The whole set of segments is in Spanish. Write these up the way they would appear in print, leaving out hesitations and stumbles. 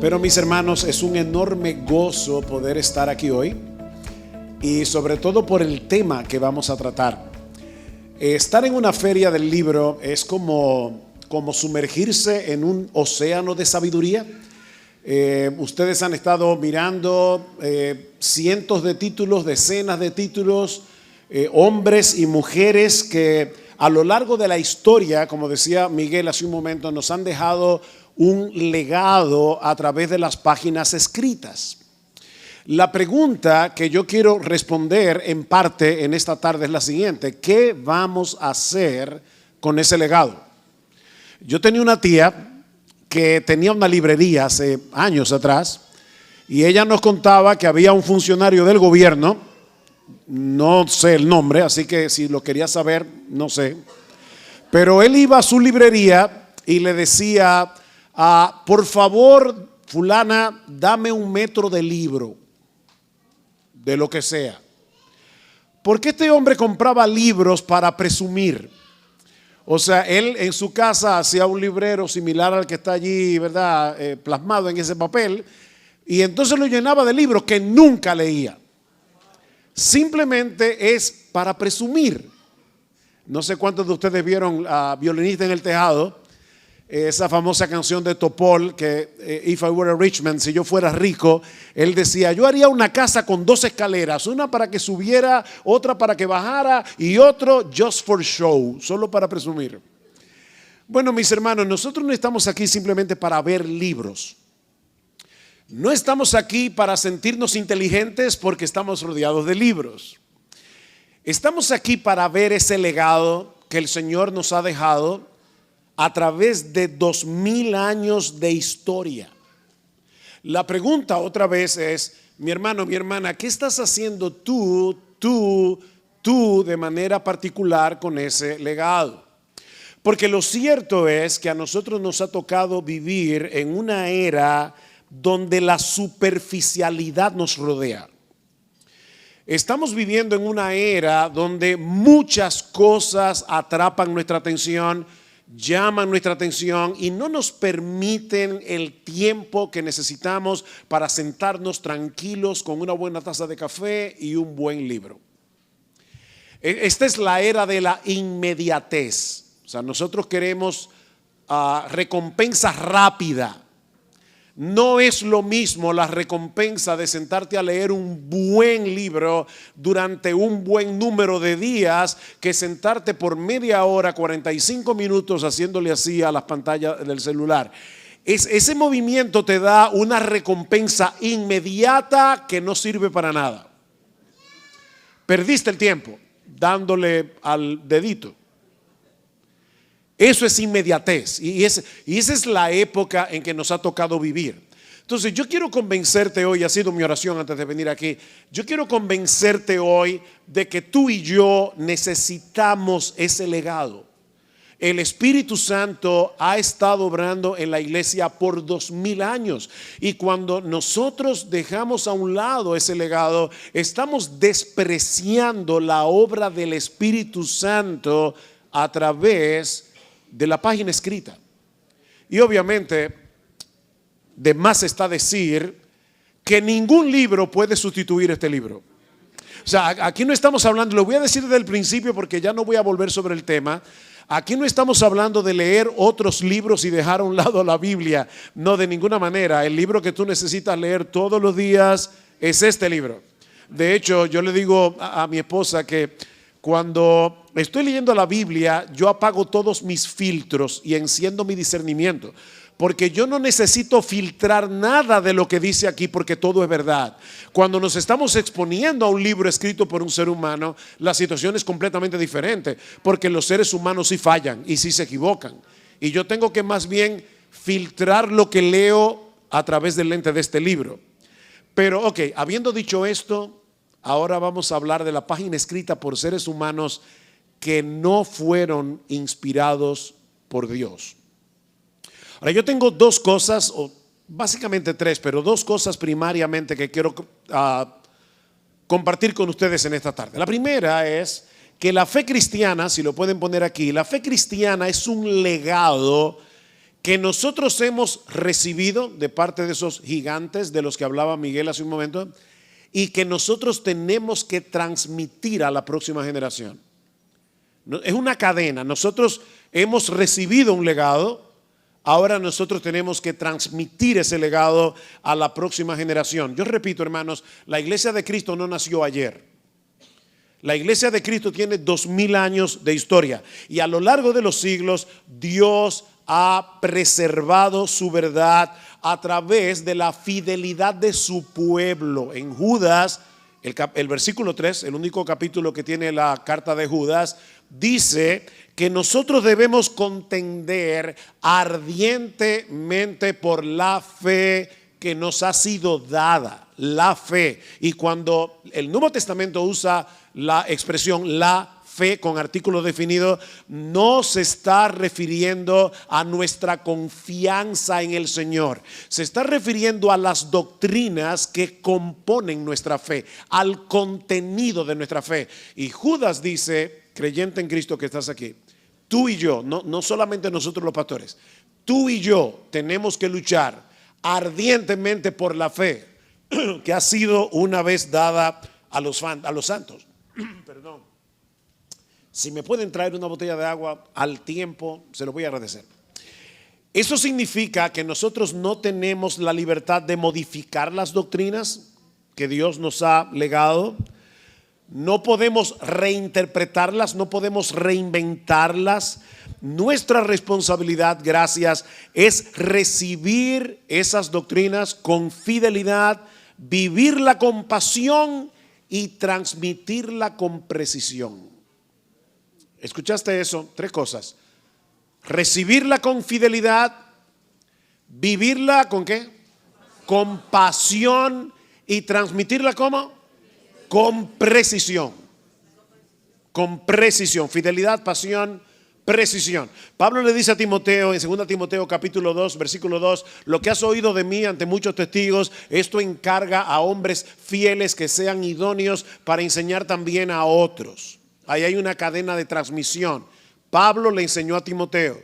Pero mis hermanos, es un enorme gozo poder estar aquí hoy y sobre todo por el tema que vamos a tratar. Estar en una feria del libro es como sumergirse en un océano de sabiduría. Ustedes han estado mirando cientos de títulos, decenas de títulos, hombres y mujeres que a lo largo de la historia, como decía Miguel hace un momento, nos han dejado un legado a través de las páginas escritas. La pregunta que yo quiero responder en parte en esta tarde es la siguiente: ¿qué vamos a hacer con ese legado? Yo tenía una tía que tenía una librería hace años atrás y ella nos contaba que había un funcionario del gobierno, no sé el nombre, así que si lo quería saber, no sé, pero él iba a su librería y le decía: por favor, fulana, dame 1 metro de libro, de lo que sea. Porque este hombre compraba libros para presumir. O sea, él en su casa hacía un librero similar al que está allí, ¿verdad? Plasmado en ese papel. Y entonces lo llenaba de libros que nunca leía. Simplemente es para presumir. No sé cuántos de ustedes vieron a Violinista en el Tejado. Esa famosa canción de Topol que If I Were a Rich Man, si yo fuera rico, él decía: yo haría una casa con 2 escaleras, una para que subiera, otra para que bajara y otro just for show, solo para presumir. Bueno, mis hermanos, nosotros no estamos aquí simplemente para ver libros. No estamos aquí para sentirnos inteligentes porque estamos rodeados de libros. Estamos aquí para ver ese legado que el Señor nos ha dejado a través de 2000 años de historia. La pregunta otra vez es: mi hermano, mi hermana, ¿qué estás haciendo tú de manera particular con ese legado? Porque lo cierto es que a nosotros nos ha tocado vivir en una era donde la superficialidad nos rodea. Estamos viviendo en una era donde muchas cosas atrapan nuestra atención, llaman nuestra atención y no nos permiten el tiempo que necesitamos para sentarnos tranquilos con una buena taza de café y un buen libro. Esta es la era de la inmediatez. O sea, nosotros queremos recompensa rápida. No es lo mismo la recompensa de sentarte a leer un buen libro durante un buen número de días que sentarte por media hora, 45 minutos haciéndole así a las pantallas del celular. Ese movimiento te da una recompensa inmediata que no sirve para nada. Perdiste el tiempo dándole al dedito. Eso es inmediatez y esa es la época en que nos ha tocado vivir. Entonces yo quiero convencerte hoy, ha sido mi oración antes de venir aquí, yo quiero convencerte hoy de que tú y yo necesitamos ese legado. El Espíritu Santo ha estado obrando en la iglesia por 2000 años y cuando nosotros dejamos a un lado ese legado, estamos despreciando la obra del Espíritu Santo a través de la página escrita. Y obviamente de más está decir que ningún libro puede sustituir este libro. O sea, aquí no estamos hablando, lo voy a decir desde el principio porque ya no voy a volver sobre el tema. Aquí no estamos hablando de leer otros libros y dejar a un lado la Biblia. No, de ninguna manera. El libro que tú necesitas leer todos los días es este libro. De hecho, yo le digo a mi esposa que cuando estoy leyendo la Biblia, yo apago todos mis filtros y enciendo mi discernimiento. Porque yo no necesito filtrar nada de lo que dice aquí porque todo es verdad. Cuando nos estamos exponiendo a un libro escrito por un ser humano, la situación es completamente diferente. Porque los seres humanos sí fallan y sí se equivocan. Y yo tengo que más bien filtrar lo que leo a través del lente de este libro. Pero ok, habiendo dicho esto, ahora vamos a hablar de la página escrita por seres humanos que no fueron inspirados por Dios. Ahora yo tengo 2 cosas, o básicamente 3, pero 2 cosas primariamente que quiero compartir con ustedes en esta tarde. La primera es que la fe cristiana, si lo pueden poner aquí, la fe cristiana es un legado que nosotros hemos recibido de parte de esos gigantes de los que hablaba Miguel hace un momento y que nosotros tenemos que transmitir a la próxima generación. Es una cadena. Nosotros hemos recibido un legado. Ahora nosotros tenemos que transmitir ese legado a la próxima generación. Yo repito, hermanos, la iglesia de Cristo no nació ayer. La iglesia de Cristo tiene 2000 años de historia y a lo largo de los siglos Dios ha preservado su verdad a través de la fidelidad de su pueblo. En Judas, el versículo 3, el único capítulo que tiene la carta de Judas, dice que nosotros debemos contender ardientemente por la fe que nos ha sido dada, la fe. Y cuando el Nuevo Testamento usa la expresión la fe con artículo definido, no se está refiriendo a nuestra confianza en el Señor, se está refiriendo a las doctrinas que componen nuestra fe, al contenido de nuestra fe. Y Judas dice, creyente en Cristo que estás aquí, tú y yo, no solamente nosotros los pastores, tú y yo tenemos que luchar ardientemente por la fe que ha sido una vez dada a los santos. Perdón. Si me pueden traer una botella de agua al tiempo, se lo voy a agradecer. Eso significa que nosotros no tenemos la libertad de modificar las doctrinas que Dios nos ha legado. No podemos reinterpretarlas, no podemos reinventarlas. Nuestra responsabilidad, gracias, es recibir esas doctrinas con fidelidad, vivirla con pasión y transmitirla con precisión. ¿Escuchaste eso? 3 cosas. Recibirla con fidelidad, vivirla ¿con qué? Con pasión y transmitirla ¿cómo? Con precisión. Con precisión. Fidelidad, pasión, precisión. Pablo le dice a Timoteo en 2 Timoteo capítulo 2 versículo 2: lo que has oído de mí ante muchos testigos, esto encarga a hombres fieles que sean idóneos para enseñar también a otros. Ahí hay una cadena de transmisión. Pablo le enseñó a Timoteo.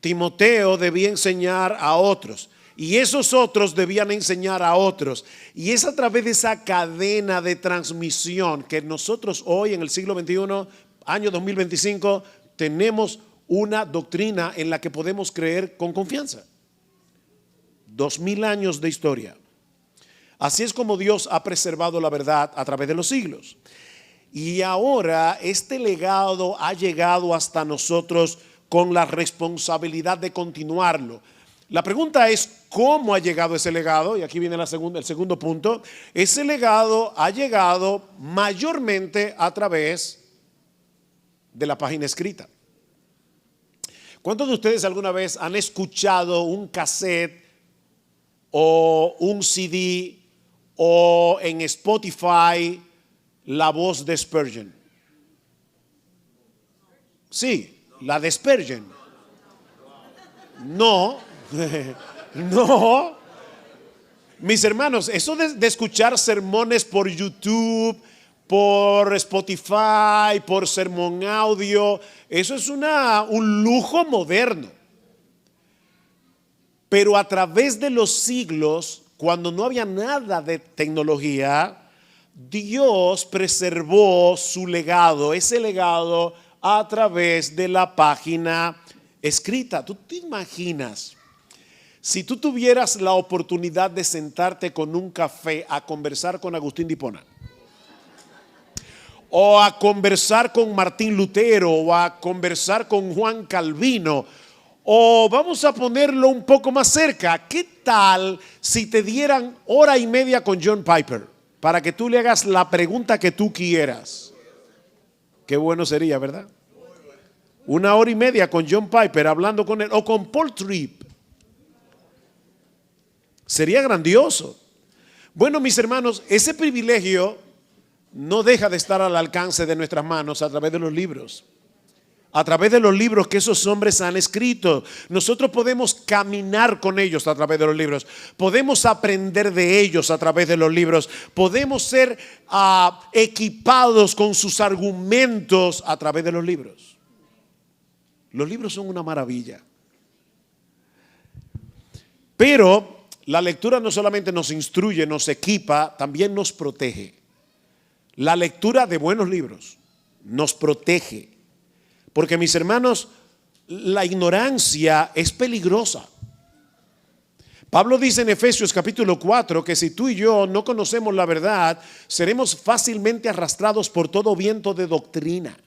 Timoteo debía enseñar a otros. Y esos otros debían enseñar a otros. Y es a través de esa cadena de transmisión que nosotros hoy en el siglo XXI, año 2025, tenemos una doctrina en la que podemos creer con confianza. 2000 años de historia. Así es como Dios ha preservado la verdad a través de los siglos. Y ahora este legado ha llegado hasta nosotros con la responsabilidad de continuarlo. La pregunta es, ¿cómo ha llegado ese legado? Y aquí viene el segundo punto. Ese legado ha llegado mayormente a través de la página escrita. ¿Cuántos de ustedes alguna vez han escuchado un cassette o un CD o en Spotify la voz de Spurgeon? Sí, la de Spurgeon. No, no. Mis hermanos, eso de escuchar sermones por YouTube, por Spotify, por Sermón Audio, eso es un lujo moderno. Pero a través de los siglos, cuando no había nada de tecnología, Dios preservó su legado, ese legado a través de la página escrita. ¿Tú te imaginas si tú tuvieras la oportunidad de sentarte con un café a conversar con Agustín de Hipona, o a conversar con Martín Lutero, o a conversar con Juan Calvino, o vamos a ponerlo un poco más cerca, ¿qué tal si te dieran 1:30 con John Piper para que tú le hagas la pregunta que tú quieras? Qué bueno sería, ¿verdad? 1:30 con John Piper hablando con él, o con Paul Tripp. Sería grandioso. Bueno, mis hermanos, ese privilegio no deja de estar al alcance de nuestras manos a través de los libros. A través de los libros que esos hombres han escrito. Nosotros podemos caminar con ellos a través de los libros. Podemos aprender de ellos a través de los libros. Podemos ser equipados con sus argumentos a través de los libros. Los libros son una maravilla. Pero la lectura no solamente nos instruye, nos equipa, también nos protege. La lectura de buenos libros nos protege. Porque, mis hermanos, la ignorancia es peligrosa. Pablo dice en Efesios capítulo 4 que si tú y yo no conocemos la verdad, seremos fácilmente arrastrados por todo viento de doctrina.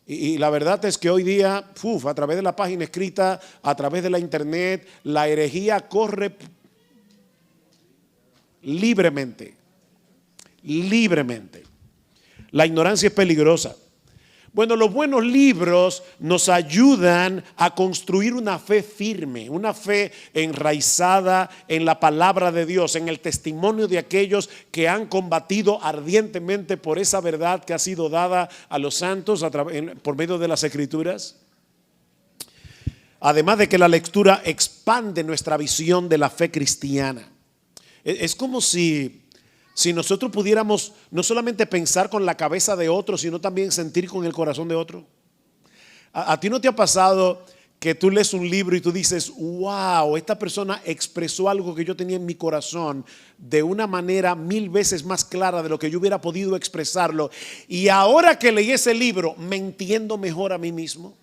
Y la verdad es que hoy día, a través de la página escrita, a través de la internet, la herejía corre libremente. Libremente. La ignorancia es peligrosa. Bueno, los buenos libros nos ayudan a construir una fe firme, una fe enraizada en la palabra de Dios, en el testimonio de aquellos que han combatido ardientemente por esa verdad que ha sido dada a los santos por medio de las Escrituras. Además de que la lectura expande nuestra visión de la fe cristiana. Es como si nosotros pudiéramos no solamente pensar con la cabeza de otro, sino también sentir con el corazón de otro. ¿A ti no te ha pasado que tú lees un libro y tú dices, wow, esta persona expresó algo que yo tenía en mi corazón de una manera 1000 veces más clara de lo que yo hubiera podido expresarlo? Y ahora que leí ese libro, me entiendo mejor a mí mismo.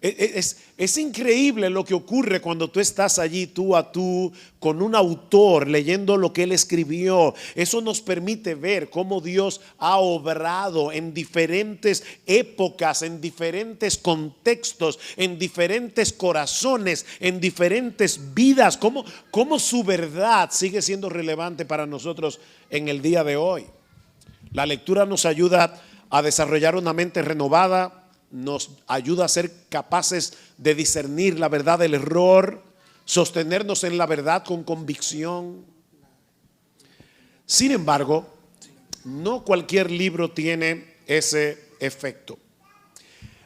Es increíble lo que ocurre cuando tú estás allí tú a tú con un autor leyendo lo que él escribió. Eso nos permite ver cómo Dios ha obrado en diferentes épocas, en diferentes contextos, en diferentes corazones, en diferentes vidas, cómo su verdad sigue siendo relevante para nosotros en el día de hoy. La lectura nos ayuda a desarrollar una mente renovada, nos ayuda a ser capaces de discernir la verdad del error, sostenernos en la verdad con convicción. Sin embargo, no cualquier libro tiene ese efecto.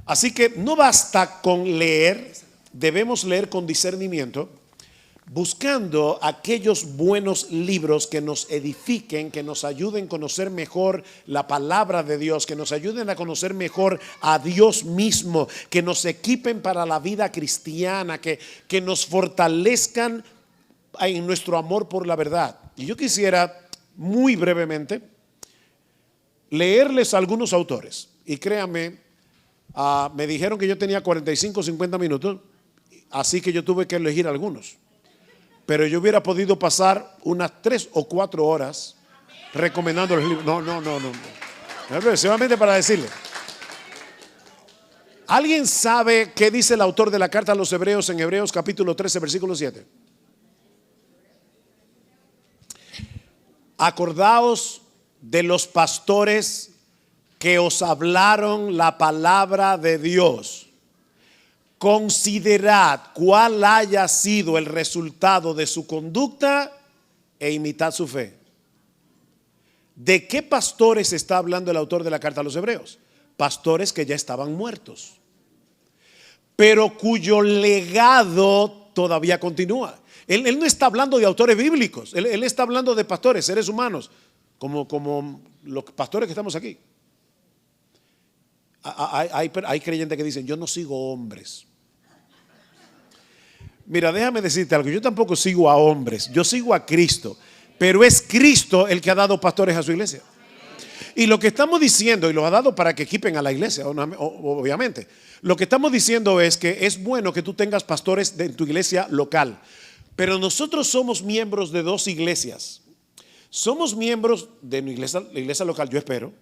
Así que no basta con leer, debemos leer con discernimiento, buscando aquellos buenos libros que nos edifiquen, que nos ayuden a conocer mejor la palabra de Dios, que nos ayuden a conocer mejor a Dios mismo, que nos equipen para la vida cristiana, que nos fortalezcan en nuestro amor por la verdad. Y yo quisiera muy brevemente leerles algunos autores. Y créanme, me dijeron que yo tenía 45 o 50 minutos, así que yo tuve que elegir algunos. Pero yo hubiera podido pasar unas 3 o 4 horas recomendando los libros. No. Solamente para decirle. ¿Alguien sabe qué dice el autor de la carta a los Hebreos en Hebreos capítulo 13, versículo 7? Acordaos de los pastores que os hablaron la palabra de Dios. Considerad cuál haya sido el resultado de su conducta e imitad su fe. ¿De qué pastores está hablando el autor de la carta a los Hebreos? Pastores que ya estaban muertos, pero cuyo legado todavía continúa. Él no está hablando de autores bíblicos, él está hablando de pastores, seres humanos, como los pastores que estamos aquí. Hay creyentes que dicen, yo no sigo hombres. Mira, déjame decirte algo, yo tampoco sigo a hombres, yo sigo a Cristo, pero es Cristo el que ha dado pastores a su iglesia. Y lo que estamos diciendo, y lo ha dado para que equipen a la iglesia, obviamente, lo que estamos diciendo es que es bueno que tú tengas pastores en tu iglesia local, pero nosotros somos miembros de 2 iglesias. Somos miembros de la iglesia local, yo espero,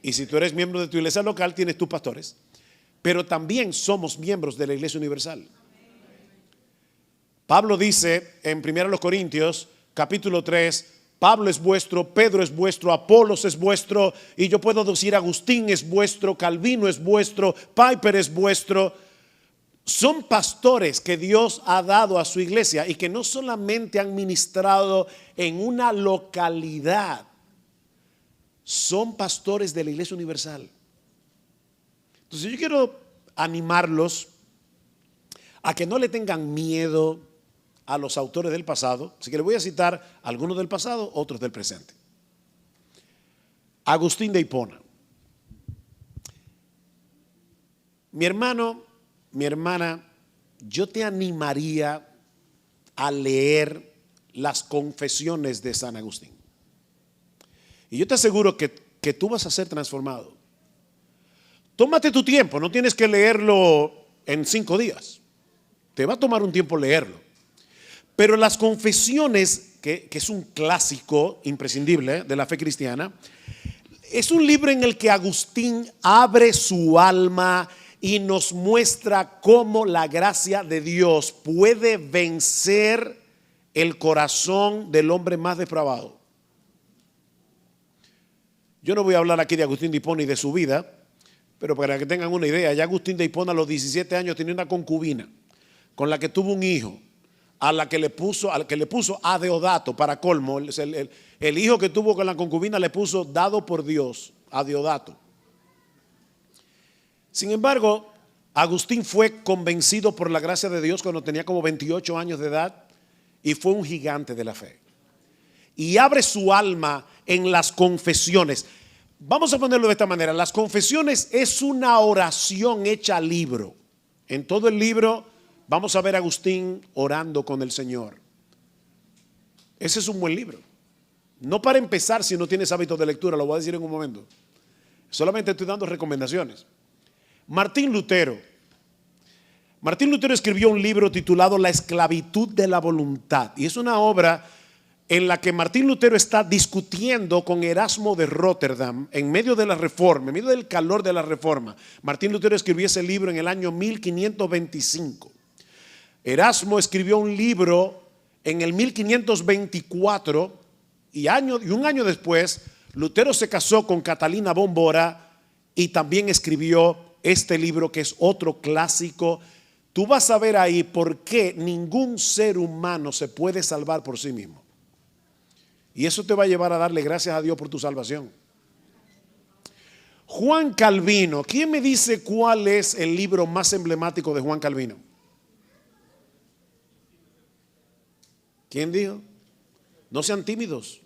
y si tú eres miembro de tu iglesia local, tienes tus pastores, pero también somos miembros de la iglesia universal. Pablo dice en 1 Corintios capítulo 3, Pablo es vuestro, Pedro es vuestro, Apolos es vuestro, y yo puedo decir Agustín es vuestro, Calvino es vuestro, Piper es vuestro. Son pastores que Dios ha dado a su iglesia y que no solamente han ministrado en una localidad, son pastores de la iglesia universal. Entonces yo quiero animarlos a que no le tengan miedo a los autores del pasado. Así que les voy a citar algunos del pasado, otros del presente. Agustín de Hipona. Mi hermano, mi hermana, yo te animaría a leer las Confesiones de San Agustín. Y yo te aseguro que tú vas a ser transformado. Tómate tu tiempo, no tienes que leerlo en 5 días. Te va a tomar un tiempo leerlo. Pero las Confesiones, que es un clásico imprescindible de la fe cristiana, es un libro en el que Agustín abre su alma y nos muestra cómo la gracia de Dios puede vencer el corazón del hombre más depravado. Yo no voy a hablar aquí de Agustín de Hipona y de su vida, pero para que tengan una idea, ya Agustín de Hipona a los 17 años tenía una concubina con la que tuvo un hijo, al que le puso a Deodato, para colmo. El hijo que tuvo con la concubina le puso dado por Dios, a Deodato. Sin embargo, Agustín fue convencido por la gracia de Dios cuando tenía como 28 años de edad y fue un gigante de la fe. Y abre su alma en las Confesiones. Vamos a ponerlo de esta manera: las Confesiones es una oración hecha libro. En todo el libro vamos a ver a Agustín orando con el Señor. Ese es un buen libro. No para empezar si no tienes hábito de lectura, lo voy a decir en un momento. Solamente estoy dando recomendaciones. Martín Lutero escribió un libro titulado La esclavitud de la voluntad. Y es una obra en la que Martín Lutero está discutiendo con Erasmo de Rotterdam en medio de la Reforma, en medio del calor de la Reforma. Martín Lutero escribió ese libro en el año 1525. Erasmo escribió un libro en el 1524 y un año después Lutero se casó con Catalina Bombora y también escribió este libro, que es otro clásico. Tú vas a ver ahí por qué ningún ser humano se puede salvar por sí mismo. Y eso te va a llevar a darle gracias a Dios por tu salvación. Juan Calvino. ¿Quién me dice cuál es el libro más emblemático de Juan Calvino? ¿Quién dijo? No sean tímidos.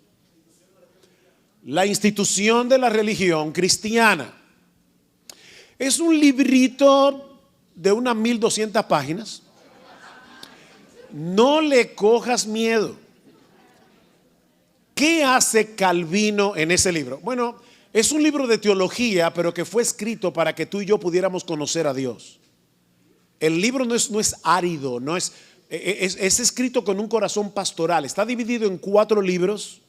La institución de la religión cristiana. Es un librito de unas 1200 páginas. No le cojas miedo. ¿Qué hace Calvino en ese libro? Bueno, es un libro de teología, pero que fue escrito para que tú y yo pudiéramos conocer a Dios. El libro no es árido, es escrito con un corazón pastoral. Está dividido en 4 libros.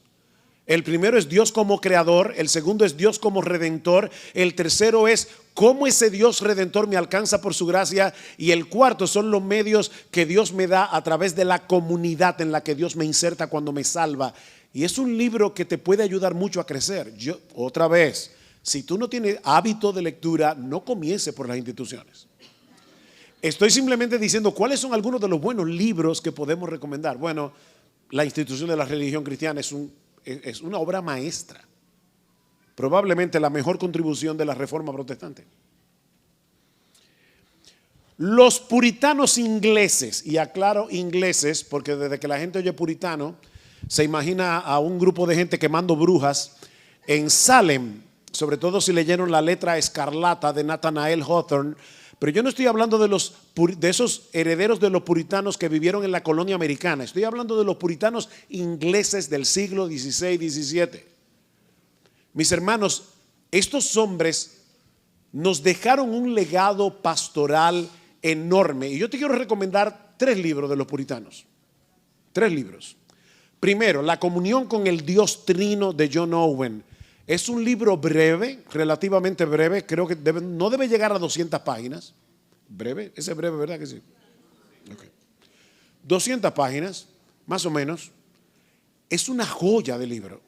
El primero es Dios como creador, el segundo es Dios como redentor, el tercero es cómo ese Dios redentor me alcanza por su gracia, y el cuarto son los medios que Dios me da a través de la comunidad en la que Dios me inserta cuando me salva. Y es un libro que te puede ayudar mucho a crecer. Otra vez, si tú no tienes hábito de lectura, no comience por las instituciones. Estoy simplemente diciendo cuáles son algunos de los buenos libros que podemos recomendar. Bueno, la institución de la religión cristiana es una obra maestra, probablemente la mejor contribución de la Reforma protestante. Los puritanos ingleses, y aclaro ingleses porque desde que la gente oye puritano se imagina a un grupo de gente quemando brujas en Salem, sobre todo si leyeron La letra escarlata de Nathanael Hawthorne. Pero yo no estoy hablando de esos herederos de los puritanos que vivieron en la colonia americana. Estoy hablando de los puritanos ingleses del siglo XVI, XVII. Mis hermanos, estos hombres nos dejaron un legado pastoral enorme. Y yo te quiero recomendar 3 libros de los puritanos. 3 libros. Primero, La comunión con el Dios Trino de John Owen. Es un libro breve, relativamente breve. Creo que no debe llegar a 200 páginas. Breve, ese es breve, ¿verdad que sí? Okay. 200 páginas, más o menos. Es una joya de libro.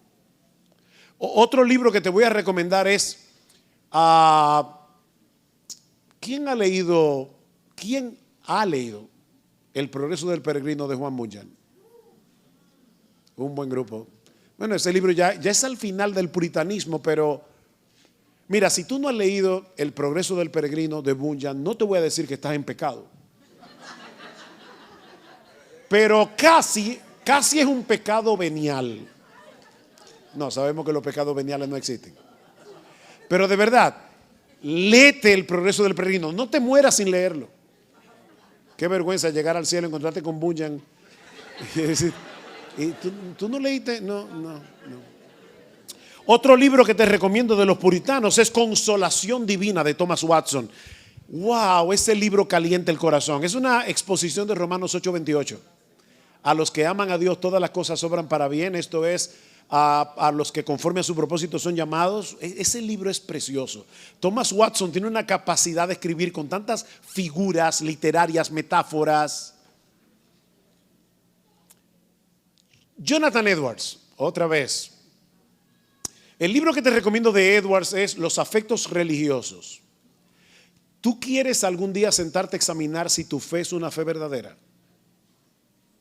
Otro libro que te voy a recomendar es ¿quién ha leído El progreso del peregrino de Juan Bunyan? Un buen grupo. Bueno, ese libro ya es al final del puritanismo, pero mira, si tú no has leído El progreso del peregrino de Bunyan, no te voy a decir que estás en pecado. Pero casi es un pecado venial. No, sabemos que los pecados veniales no existen. Pero de verdad, léete El progreso del peregrino. No te mueras sin leerlo. Qué vergüenza llegar al cielo, encontrarte con Bunyan y decir, ¿y tú no leíste? No. Otro libro que te recomiendo de los puritanos es Consolación Divina de Thomas Watson. Wow, ese libro calienta el corazón. Es una exposición de Romanos 8:28. A los que aman a Dios todas las cosas obran para bien. Esto es a los que conforme a su propósito son llamados. Ese libro es precioso. Thomas Watson tiene una capacidad de escribir con tantas figuras literarias, metáforas. Jonathan Edwards, otra vez. El libro que te recomiendo de Edwards es Los afectos religiosos. ¿Tú quieres algún día sentarte a examinar si tu fe es una fe verdadera?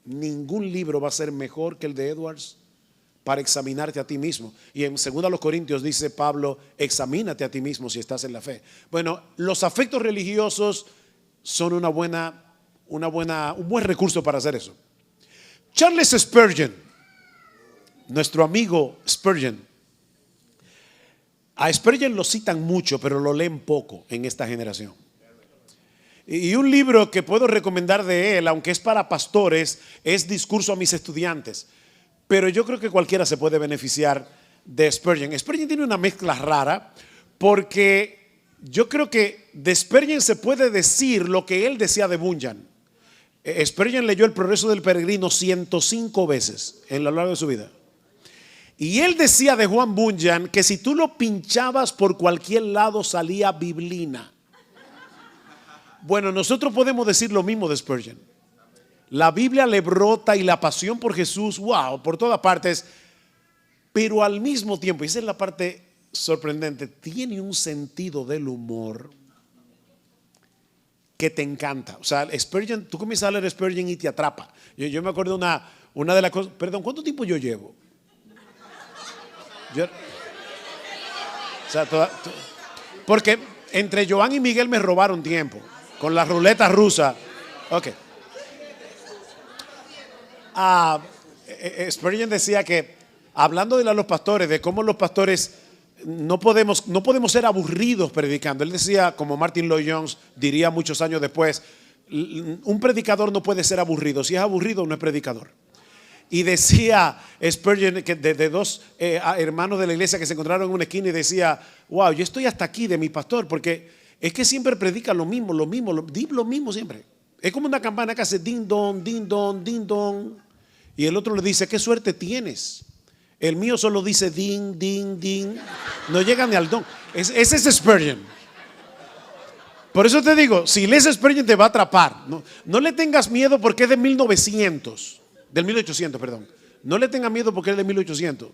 Ningún libro va a ser mejor que el de Edwards para examinarte a ti mismo. Y en 2 Corintios dice Pablo, examínate a ti mismo si estás en la fe. Bueno, los afectos religiosos son un buen recurso para hacer eso. Charles Spurgeon, nuestro amigo Spurgeon. A Spurgeon lo citan mucho, pero lo leen poco en esta generación. Y un libro que puedo recomendar de él, aunque es para pastores, es Discurso a mis estudiantes. Pero yo creo que cualquiera se puede beneficiar de Spurgeon. Spurgeon tiene una mezcla rara, porque yo creo que de Spurgeon se puede decir lo que él decía de Bunyan. Spurgeon leyó El progreso del peregrino 105 veces en lo largo de su vida. Y él decía de Juan Bunyan que si tú lo pinchabas por cualquier lado salía biblina. Bueno, nosotros podemos decir lo mismo de Spurgeon. La Biblia le brota y la pasión por Jesús, wow, por todas partes. Pero al mismo tiempo, y esa es la parte sorprendente, tiene un sentido del humor que te encanta. O sea, Spurgeon, tú comienzas a leer Spurgeon y te atrapa. Yo me acuerdo una de las cosas, perdón, ¿cuánto tiempo yo llevo? Porque entre Joan y Miguel me robaron tiempo con la ruleta rusa. Ok. Spurgeon decía que, hablando de los pastores, de cómo los pastores no podemos ser aburridos predicando. Él decía, como Martin Lloyd Jones diría muchos años después, un predicador no puede ser aburrido. Si es aburrido, no es predicador. Y decía Spurgeon que de dos hermanos de la iglesia que se encontraron en una esquina y decía, wow, yo estoy hasta aquí de mi pastor porque es que siempre predica lo mismo siempre. Es como una campana que hace ding dong, ding dong, ding dong. Y el otro le dice, qué suerte tienes. El mío solo dice ding, ding, ding. No llega ni al don. Ese es Spurgeon. Por eso te digo, si lees Spurgeon te va a atrapar. No le tengas miedo porque es de 1800, perdón. No le tengas miedo porque es de 1800.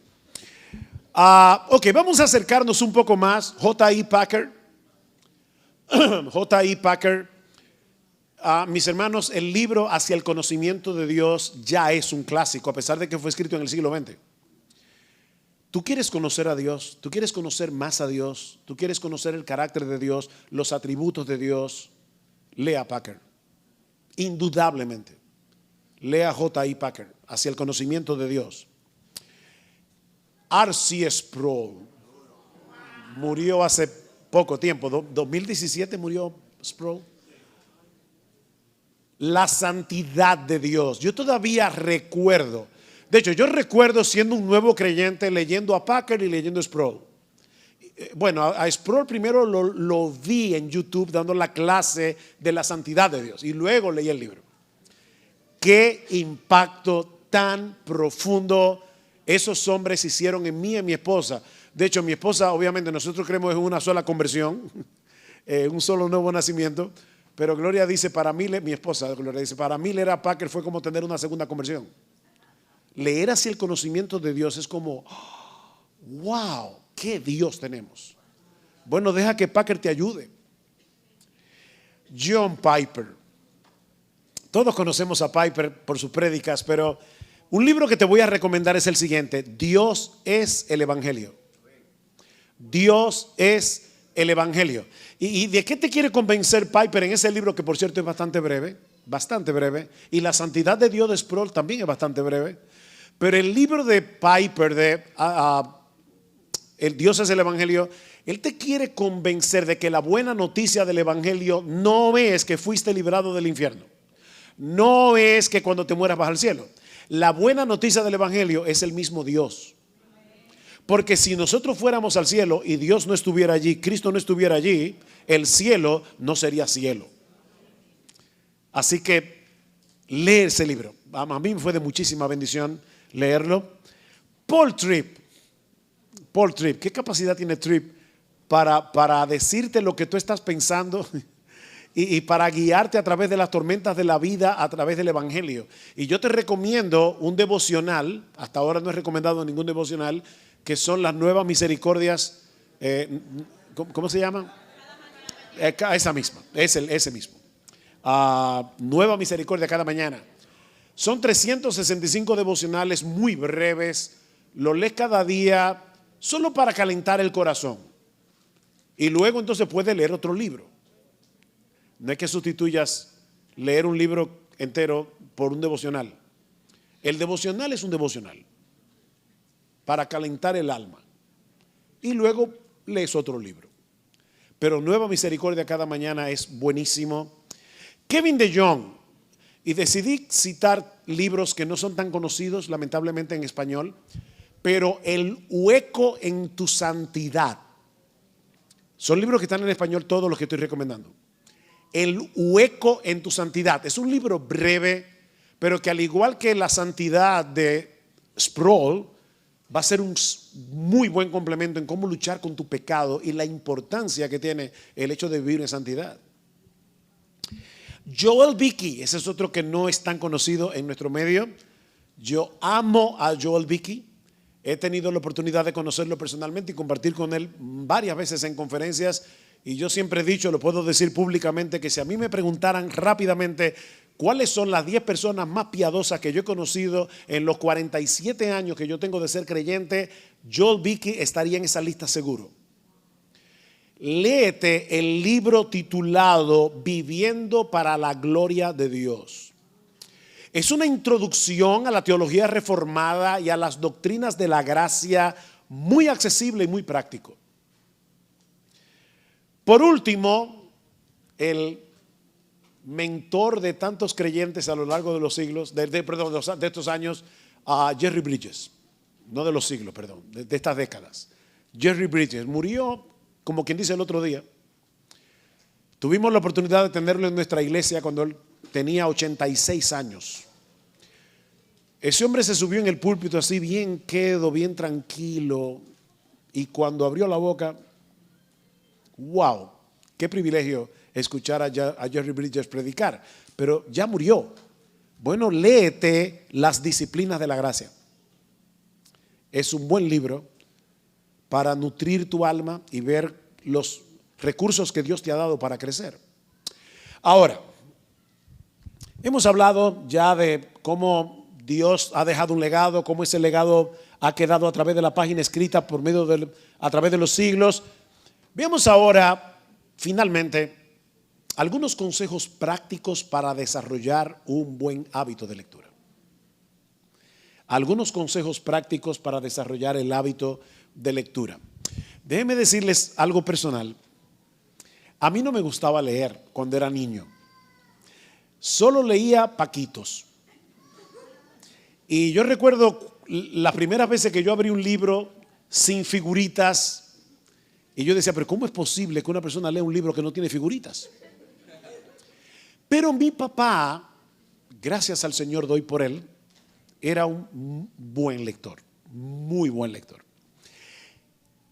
Ok, vamos a acercarnos un poco más. J.I. Packer. J.I. Packer. Mis hermanos, el libro Hacia el conocimiento de Dios ya es un clásico, a pesar de que fue escrito en el siglo XX. Tú quieres conocer a Dios, tú quieres conocer más a Dios, tú quieres conocer el carácter de Dios, los atributos de Dios, lea Packer. Indudablemente. Lea J.I. Packer, Hacia el conocimiento de Dios. R.C. Sproul murió hace poco tiempo, 2017 murió Sproul. La santidad de Dios. Yo todavía recuerdo, de hecho yo recuerdo siendo un nuevo creyente leyendo a Packer y leyendo a Sproul. Bueno, a Sproul primero lo vi en YouTube dando la clase de la santidad de Dios y luego leí el libro. Qué impacto tan profundo esos hombres hicieron en mí y en mi esposa. De hecho, mi esposa, obviamente nosotros creemos en una sola conversión, un solo nuevo nacimiento. Pero Gloria dice, para mí, mi esposa Gloria dice, para mí leer a Packer fue como tener una segunda conversión. Leer hacia el conocimiento de Dios es como, wow, qué Dios tenemos. Bueno, deja que Packer te ayude. John Piper. Todos conocemos a Piper por sus prédicas, pero un libro que te voy a recomendar es el siguiente: Dios es el Evangelio. Dios es el Evangelio. ¿Y de qué te quiere convencer Piper en ese libro, que por cierto es bastante breve? Y la santidad de Dios de Sproul también es bastante breve. Pero el libro de Piper, El Dios es el Evangelio, él te quiere convencer de que la buena noticia del Evangelio no es que fuiste librado del infierno. no es que cuando te mueras vas al cielo. La buena noticia del Evangelio es el mismo Dios. Porque si nosotros fuéramos al cielo y Dios no estuviera allí, Cristo no estuviera allí, el cielo no sería cielo. Así que lee ese libro. A mí me fue de muchísima bendición leerlo. Paul Tripp, ¿qué capacidad tiene Tripp para decirte lo que tú estás pensando y para guiarte a través de las tormentas de la vida, a través del Evangelio? Y yo te recomiendo un devocional, hasta ahora no he recomendado ningún devocional, que son las Nuevas Misericordias, ¿cómo se llama? Esa misma, ese mismo. Nueva Misericordia cada mañana. Son 365 devocionales muy breves, lo lees cada día solo para calentar el corazón. Y luego entonces puedes leer otro libro. No es que sustituyas leer un libro entero por un devocional. El devocional es un devocional para calentar el alma. Y luego lees otro libro. Pero Nueva Misericordia cada mañana es buenísimo. Kevin DeYoung, y decidí citar libros que no son tan conocidos, lamentablemente en español, pero El hueco en tu santidad. Son libros que están en español, todos los que estoy recomendando. El hueco en tu santidad. Es un libro breve, pero que al igual que La santidad de Sproul, va a ser un muy buen complemento en cómo luchar con tu pecado y la importancia que tiene el hecho de vivir en santidad. Joel Beeke, ese es otro que no es tan conocido en nuestro medio. Yo amo a Joel Beeke. He tenido la oportunidad de conocerlo personalmente y compartir con él varias veces en conferencias. Y yo siempre he dicho, lo puedo decir públicamente, que si a mí me preguntaran rápidamente cuáles son las 10 personas más piadosas que yo he conocido en los 47 años que yo tengo de ser creyente, Joel Beeke estaría en esa lista seguro. Léete el libro titulado Viviendo para la Gloria de Dios. Es una introducción a la teología reformada y a las doctrinas de la gracia, muy accesible y muy práctico. Por último, el mentor de tantos creyentes a lo largo de los siglos, de estos años, Jerry Bridges, no de los siglos, perdón, de estas décadas. Jerry Bridges murió, como quien dice, el otro día. Tuvimos la oportunidad de tenerlo en nuestra iglesia cuando él tenía 86 años. Ese hombre se subió en el púlpito así bien quedo, bien tranquilo, y cuando abrió la boca, wow, qué privilegio escuchar a Jerry Bridges predicar, pero ya murió. Bueno, léete Las Disciplinas de la Gracia. Es un buen libro para nutrir tu alma y ver los recursos que Dios te ha dado para crecer. Ahora, hemos hablado ya de cómo Dios ha dejado un legado, cómo ese legado ha quedado a través de la página escrita a través de los siglos. Veamos ahora, finalmente, algunos consejos prácticos para desarrollar un buen hábito de lectura. Algunos consejos prácticos para desarrollar el hábito de lectura. Déjenme decirles algo personal. A mí no me gustaba leer cuando era niño. Solo leía Paquitos. Y yo recuerdo las primeras veces que yo abrí un libro sin figuritas. Y yo decía, pero ¿cómo es posible que una persona lea un libro que no tiene figuritas? Pero mi papá, gracias al Señor doy por él, era un buen lector, muy buen lector.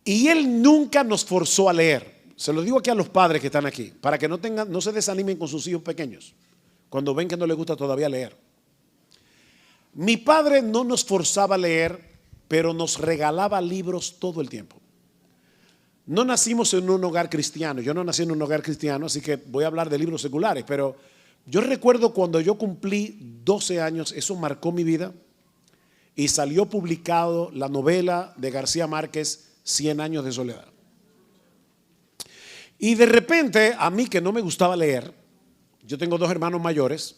Y él nunca nos forzó a leer. Se lo digo aquí a los padres que están aquí, para que no se desanimen con sus hijos pequeños, cuando ven que no les gusta todavía leer. Mi padre no nos forzaba a leer, pero nos regalaba libros todo el tiempo. No nacimos en un hogar cristiano, yo no nací en un hogar cristiano, así que voy a hablar de libros seculares, pero yo recuerdo cuando yo cumplí 12 años, eso marcó mi vida y salió publicado la novela de García Márquez, 100 años de soledad. Y de repente, a mí que no me gustaba leer, yo tengo 2 hermanos mayores,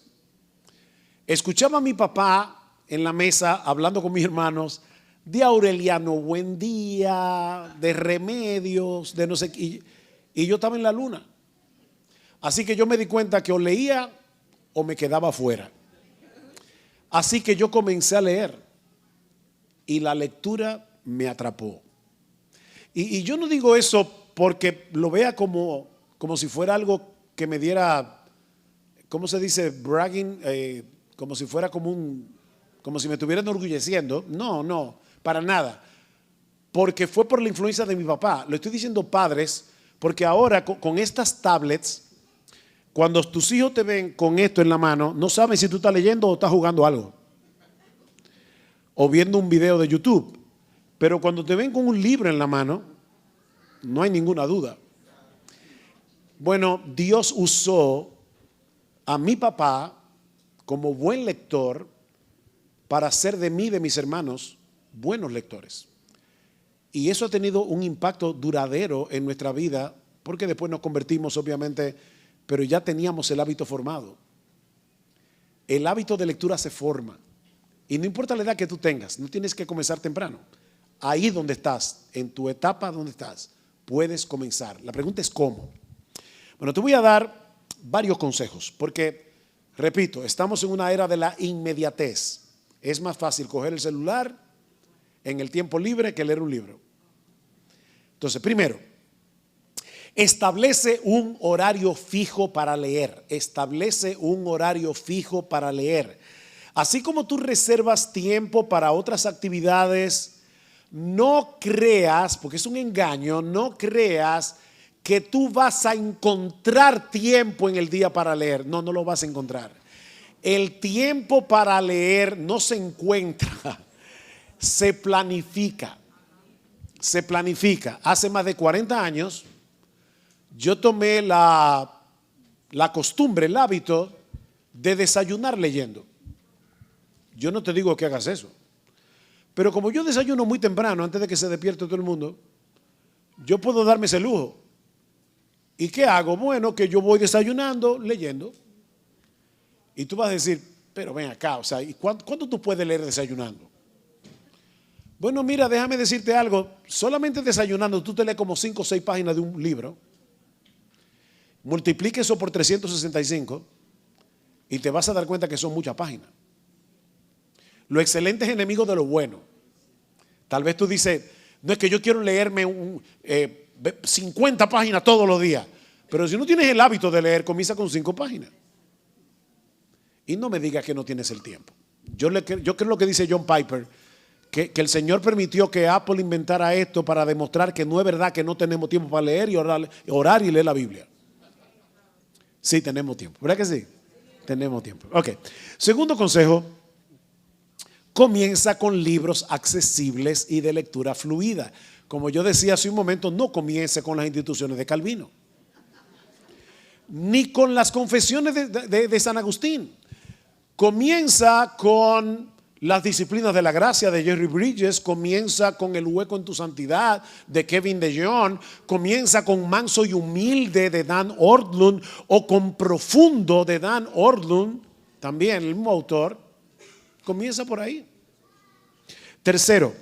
escuchaba a mi papá en la mesa hablando con mis hermanos de Aureliano Buendía, de Remedios, de no sé qué, y yo estaba en la luna. Así que yo me di cuenta que o leía o me quedaba fuera. Así que yo comencé a leer y la lectura me atrapó. Y yo no digo eso porque lo vea como si fuera algo que me diera, ¿cómo se dice? Bragging, como si fuera como si me estuvieran enorgulleciendo. No, para nada. Porque fue por la influencia de mi papá. Lo estoy diciendo, padres, porque ahora con estas tablets, cuando tus hijos te ven con esto en la mano, no saben si tú estás leyendo o estás jugando algo o viendo un video de YouTube. Pero cuando te ven con un libro en la mano, no hay ninguna duda. Bueno, Dios usó a mi papá como buen lector para hacer de mí y de mis hermanos buenos lectores. Y eso ha tenido un impacto duradero en nuestra vida, porque después nos convertimos, obviamente, pero ya teníamos el hábito formado. El hábito de lectura se forma. Y no importa la edad que tú tengas, no tienes que comenzar temprano. Ahí donde estás, en tu etapa donde estás, puedes comenzar. La pregunta es ¿cómo? Bueno, te voy a dar varios consejos, porque, repito, estamos en una era de la inmediatez. Es más fácil coger el celular en el tiempo libre que leer un libro. Entonces, primero, establece un horario fijo para leer. Establece un horario fijo para leer. Así como tú reservas tiempo para otras actividades, no creas, porque es un engaño, no creas que tú vas a encontrar tiempo en el día para leer. No lo vas a encontrar. El tiempo para leer no se encuentra, se planifica. Se planifica. Hace más de 40 años yo tomé la costumbre, el hábito de desayunar leyendo. Yo no te digo que hagas eso, pero como yo desayuno muy temprano, antes de que se despierte todo el mundo, yo puedo darme ese lujo. ¿Y qué hago? Bueno, que yo voy desayunando, leyendo. Y tú vas a decir, pero ven acá, o sea, ¿y cuánto tú puedes leer desayunando? Bueno, mira, déjame decirte algo. Solamente desayunando tú te lees como 5 o 6 páginas de un libro. Multiplique eso por 365 y te vas a dar cuenta que son muchas páginas. Lo excelente es enemigo de lo bueno. Tal vez tú dices, no es que yo quiero leerme 50 páginas todos los días. Pero si no tienes el hábito de leer, comienza con 5 páginas. Y no me digas que no tienes el tiempo. Yo creo lo que dice John Piper, que el Señor permitió que Apple inventara esto para demostrar que no es verdad que no tenemos tiempo para leer y orar y leer la Biblia. Sí, tenemos tiempo. ¿Verdad que sí? Tenemos tiempo. Ok. Segundo consejo, comienza con libros accesibles y de lectura fluida. Como yo decía hace un momento, no comience con las instituciones de Calvino, ni con las confesiones de San Agustín. Comienza con las disciplinas de la gracia de Jerry Bridges, comienza con El hueco en tu santidad de Kevin DeYoung, comienza con Manso y humilde de Dan Ortlund o con Profundo de Dan Ortlund, también el mismo autor. Comienza por ahí. Tercero,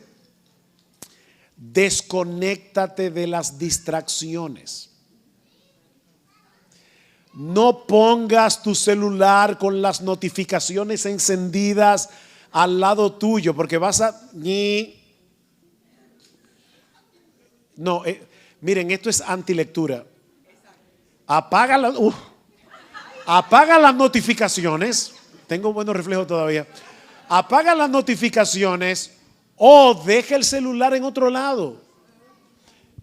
desconéctate de las distracciones. No pongas tu celular con las notificaciones encendidas al lado tuyo, porque vas a... No, miren, esto es antilectura. Apaga las notificaciones. Tengo buenos reflejos todavía. Apaga las notificaciones o deja el celular en otro lado.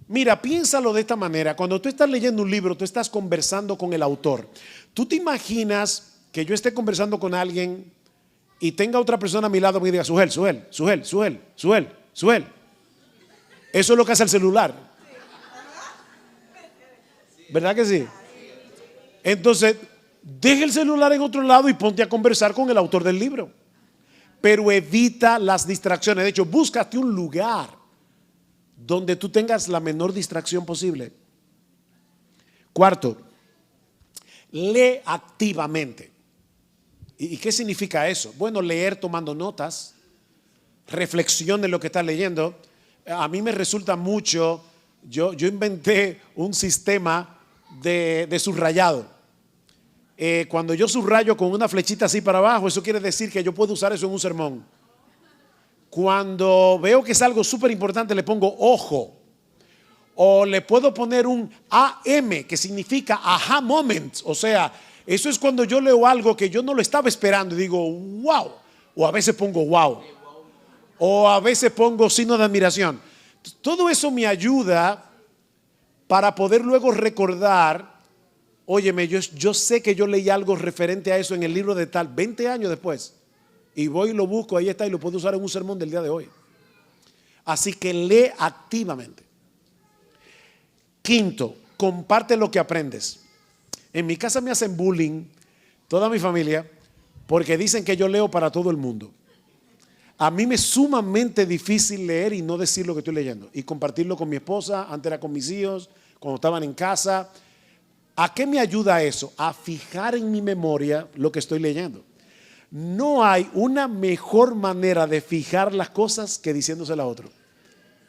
Mira, piénsalo de esta manera. Cuando tú estás leyendo un libro, tú estás conversando con el autor. ¿Tú te imaginas que yo esté conversando con alguien y tenga otra persona a mi lado y me diga, Sujel? Eso es lo que hace el celular. ¿Verdad que sí? Entonces, deja el celular en otro lado y ponte a conversar con el autor del libro. Pero evita las distracciones. De hecho, búscate un lugar donde tú tengas la menor distracción posible. Cuarto, lee activamente. ¿Y qué significa eso? Bueno, leer tomando notas, reflexión en lo que estás leyendo. A mí me resulta mucho, yo inventé un sistema de subrayado. Cuando yo subrayo con una flechita así para abajo, eso quiere decir que yo puedo usar eso en un sermón. Cuando veo que es algo súper importante, le pongo ojo. O le puedo poner un AM, que significa aha moment. O sea, eso es cuando yo leo algo que yo no lo estaba esperando y digo, wow. O a veces pongo wow. O a veces pongo signo de admiración. Todo eso me ayuda para poder luego recordar, óyeme, yo sé que yo leí algo referente a eso en el libro de tal, 20 años después. Y voy y lo busco, ahí está, y lo puedo usar en un sermón del día de hoy. Así que lee activamente. Quinto, comparte lo que aprendes. En mi casa me hacen bullying, toda mi familia, porque dicen que yo leo para todo el mundo. A mí me es sumamente difícil leer y no decir lo que estoy leyendo y compartirlo con mi esposa, antes era con mis hijos, cuando estaban en casa. ¿A qué me ayuda eso? A fijar en mi memoria lo que estoy leyendo. No hay una mejor manera de fijar las cosas que diciéndosela a otro.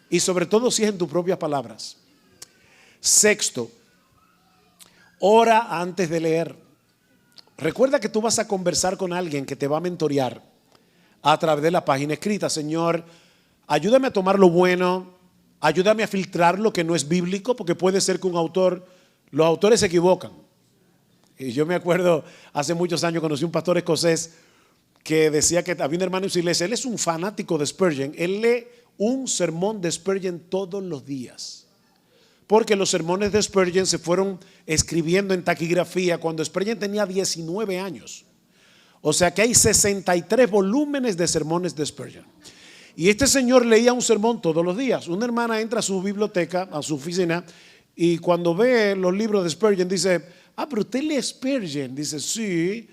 Y sobre todo si es en tus propias palabras. Sexto, ora antes de leer. Recuerda que tú vas a conversar con alguien que te va a mentorear a través de la página escrita. Señor, ayúdame a tomar lo bueno, ayúdame a filtrar lo que no es bíblico, porque puede ser que los autores se equivocan. Y yo me acuerdo, hace muchos años conocí un pastor escocés que decía que había un hermano en su iglesia, él es un fanático de Spurgeon, él lee un sermón de Spurgeon todos los días. Porque los sermones de Spurgeon se fueron escribiendo en taquigrafía cuando Spurgeon tenía 19 años. O sea que hay 63 volúmenes de sermones de Spurgeon. Y este señor leía un sermón todos los días. Una hermana entra a su biblioteca, a su oficina, y cuando ve los libros de Spurgeon dice, pero usted lee Spurgeon. Dice, sí,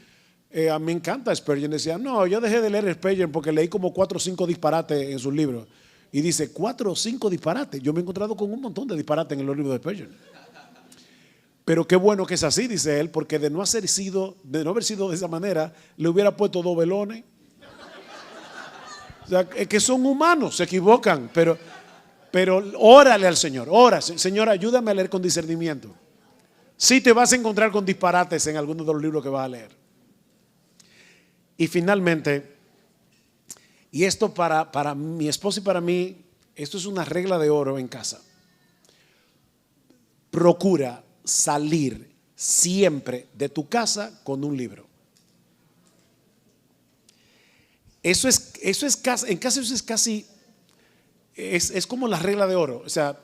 me encanta Spurgeon. Decía, no, yo dejé de leer Spurgeon porque leí como 4 o 5 disparates en sus libros. Y dice, 4 o 5 disparates. Yo me he encontrado con un montón de disparates en los libros de Spurgeon. Pero qué bueno que es así, dice él, porque de no haber sido de esa manera, le hubiera puesto 2 velones. O sea, es que son humanos, se equivocan, pero órale al Señor, ora, Señor, ayúdame a leer con discernimiento. Sí te vas a encontrar con disparates en algunos de los libros que vas a leer. Y finalmente, y esto para mi esposa y para mí, esto es una regla de oro en casa. Procura salir siempre de tu casa con un libro. Eso es casi, en casa eso es casi, es como la regla de oro. O sea,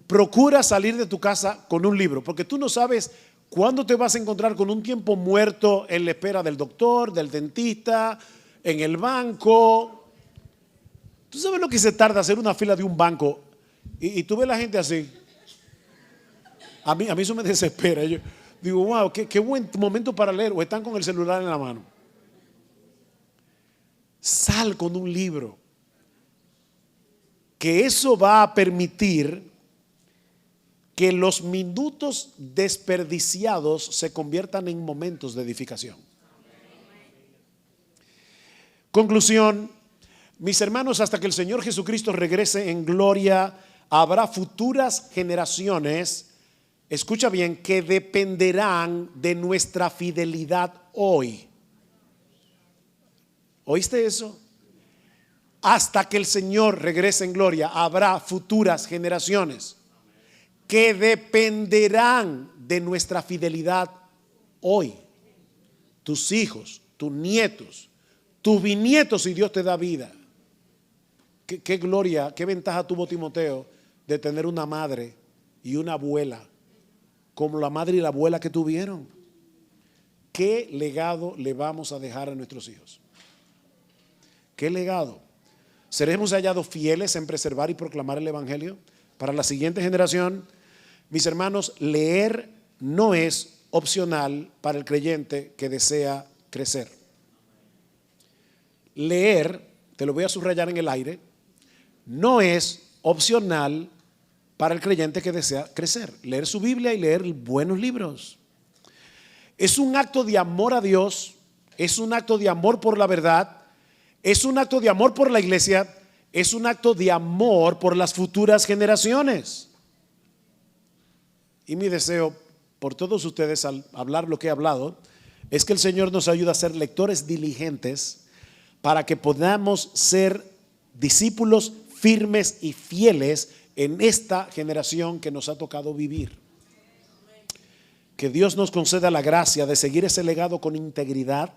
procura salir de tu casa con un libro, porque tú no sabes cuándo te vas a encontrar con un tiempo muerto en la espera del doctor, del dentista, en el banco. Tú sabes lo que se tarda hacer una fila de un banco y tú ves la gente así. A mí eso me desespera. Yo digo, wow, qué buen momento para leer. O están con el celular en la mano. Sal con un libro. Que eso va a permitir que los minutos desperdiciados se conviertan en momentos de edificación. Conclusión, mis hermanos, hasta que el Señor Jesucristo regrese en gloria, habrá futuras generaciones, escucha bien, que dependerán de nuestra fidelidad hoy. ¿Oíste eso? Hasta que el Señor regrese en gloria, habrá futuras generaciones que dependerán de nuestra fidelidad hoy. Tus hijos, tus nietos, tus bisnietos, si Dios te da vida. Qué gloria, qué ventaja tuvo Timoteo de tener una madre y una abuela como la madre y la abuela que tuvieron. ¿Qué legado le vamos a dejar a nuestros hijos? ¿Qué legado? ¿Seremos hallados fieles en preservar y proclamar el Evangelio para la siguiente generación? Mis hermanos, leer no es opcional para el creyente que desea crecer. Leer, te lo voy a subrayar en el aire, no es opcional para el creyente que desea crecer. Leer su Biblia y leer buenos libros es un acto de amor a Dios, es un acto de amor por la verdad, es un acto de amor por la iglesia, es un acto de amor por las futuras generaciones. Y mi deseo por todos ustedes al hablar lo que he hablado es que el Señor nos ayuda a ser lectores diligentes para que podamos ser discípulos firmes y fieles en esta generación que nos ha tocado vivir. Que Dios nos conceda la gracia de seguir ese legado con integridad,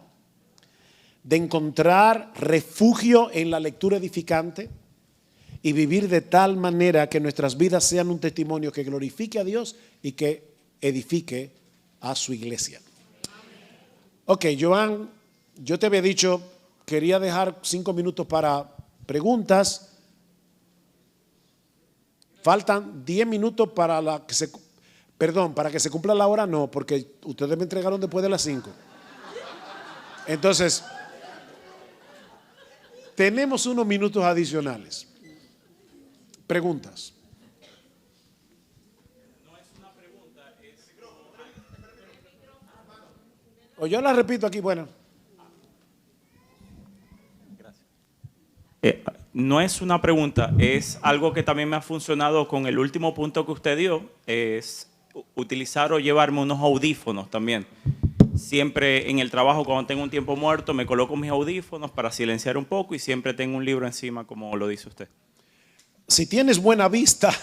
de encontrar refugio en la lectura edificante y vivir de tal manera que nuestras vidas sean un testimonio que glorifique a Dios y que edifique a su iglesia. Ok, Joan, yo te había dicho, quería dejar 5 minutos para preguntas. Faltan 10 minutos para para que se cumpla la hora, no, porque ustedes me entregaron después de las 5. Entonces, tenemos unos minutos adicionales. Preguntas. No es una pregunta, es... O yo la repito aquí, bueno. Gracias. No es una pregunta, es algo que también me ha funcionado con el último punto que usted dio, es utilizar o llevarme unos audífonos también. Siempre en el trabajo, cuando tengo un tiempo muerto, me coloco mis audífonos para silenciar un poco y siempre tengo un libro encima, como lo dice usted. Si tienes buena vista,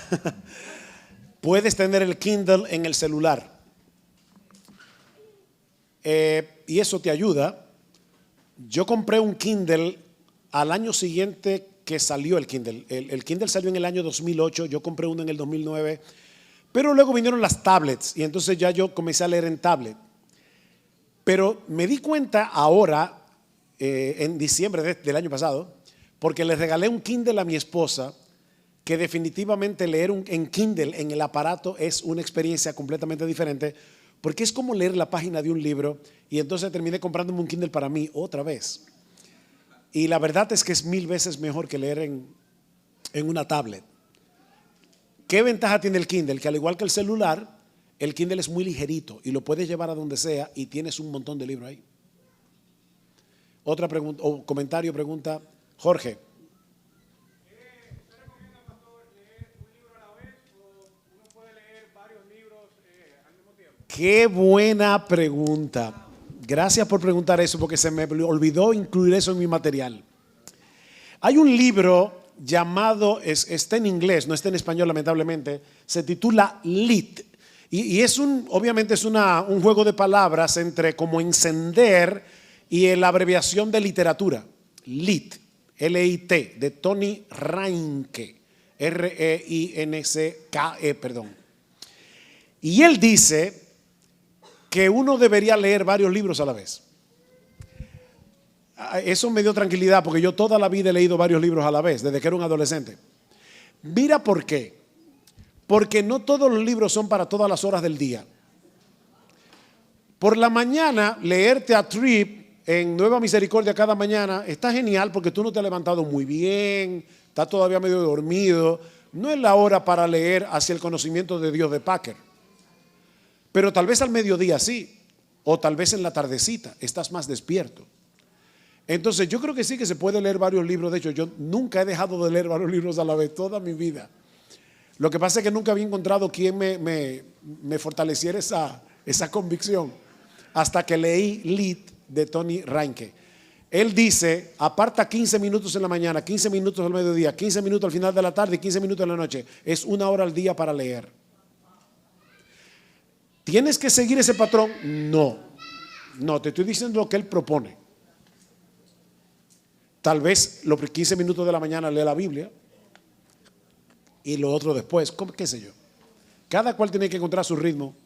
puedes tener el Kindle en el celular. Y eso te ayuda. Yo compré un Kindle al año siguiente que salió el Kindle. El Kindle salió en el año 2008, yo compré uno en el 2009, pero luego vinieron las tablets y entonces ya yo comencé a leer en tablet. Pero me di cuenta ahora, en diciembre del año pasado, porque le regalé un Kindle a mi esposa, que definitivamente leer en Kindle, en el aparato, es una experiencia completamente diferente, porque es como leer la página de un libro, y entonces terminé comprándome un Kindle para mí otra vez. Y la verdad es que es 1000 veces mejor que leer en una tablet. ¿Qué ventaja tiene el Kindle? Que al igual que el celular, el Kindle es muy ligerito y lo puedes llevar a donde sea y tienes un montón de libros ahí. Otra pregunta o comentario, pregunta, Jorge. ¿Usted recomienda, pastor, leer un libro a la vez o uno puede leer varios libros al mismo tiempo? Qué buena pregunta. Gracias por preguntar eso porque se me olvidó incluir eso en mi material. Hay un libro llamado, está en inglés, no está en español lamentablemente, se titula Lit. Y es obviamente es un juego de palabras entre como encender y la abreviación de literatura. Lit, L-I-T, de Tony Reinke, R-E-I-N-C-K-E, perdón. Y él dice que uno debería leer varios libros a la vez. Eso me dio tranquilidad porque yo toda la vida he leído varios libros a la vez, desde que era un adolescente. Mira por qué. Porque no todos los libros son para todas las horas del día. Por la mañana, leerte a Trip en Nueva Misericordia cada mañana está genial porque tú no te has levantado muy bien, estás todavía medio dormido. No es la hora para leer hacia el conocimiento de Dios de Packer. Pero tal vez al mediodía sí, o tal vez en la tardecita, estás más despierto. Entonces yo creo que sí que se puede leer varios libros. De hecho, yo nunca he dejado de leer varios libros a la vez toda mi vida. Lo que pasa es que nunca había encontrado quien me fortaleciera esa convicción hasta que leí Lit de Tony Reinke. Él dice, aparta 15 minutos en la mañana, 15 minutos al mediodía, 15 minutos al final de la tarde y 15 minutos en la noche. Es 1 hora al día para leer. ¿Tienes que seguir ese patrón? No, te estoy diciendo lo que él propone. Tal vez los 15 minutos de la mañana lee la Biblia y lo otro después, qué sé yo. Cada cual tiene que encontrar su ritmo.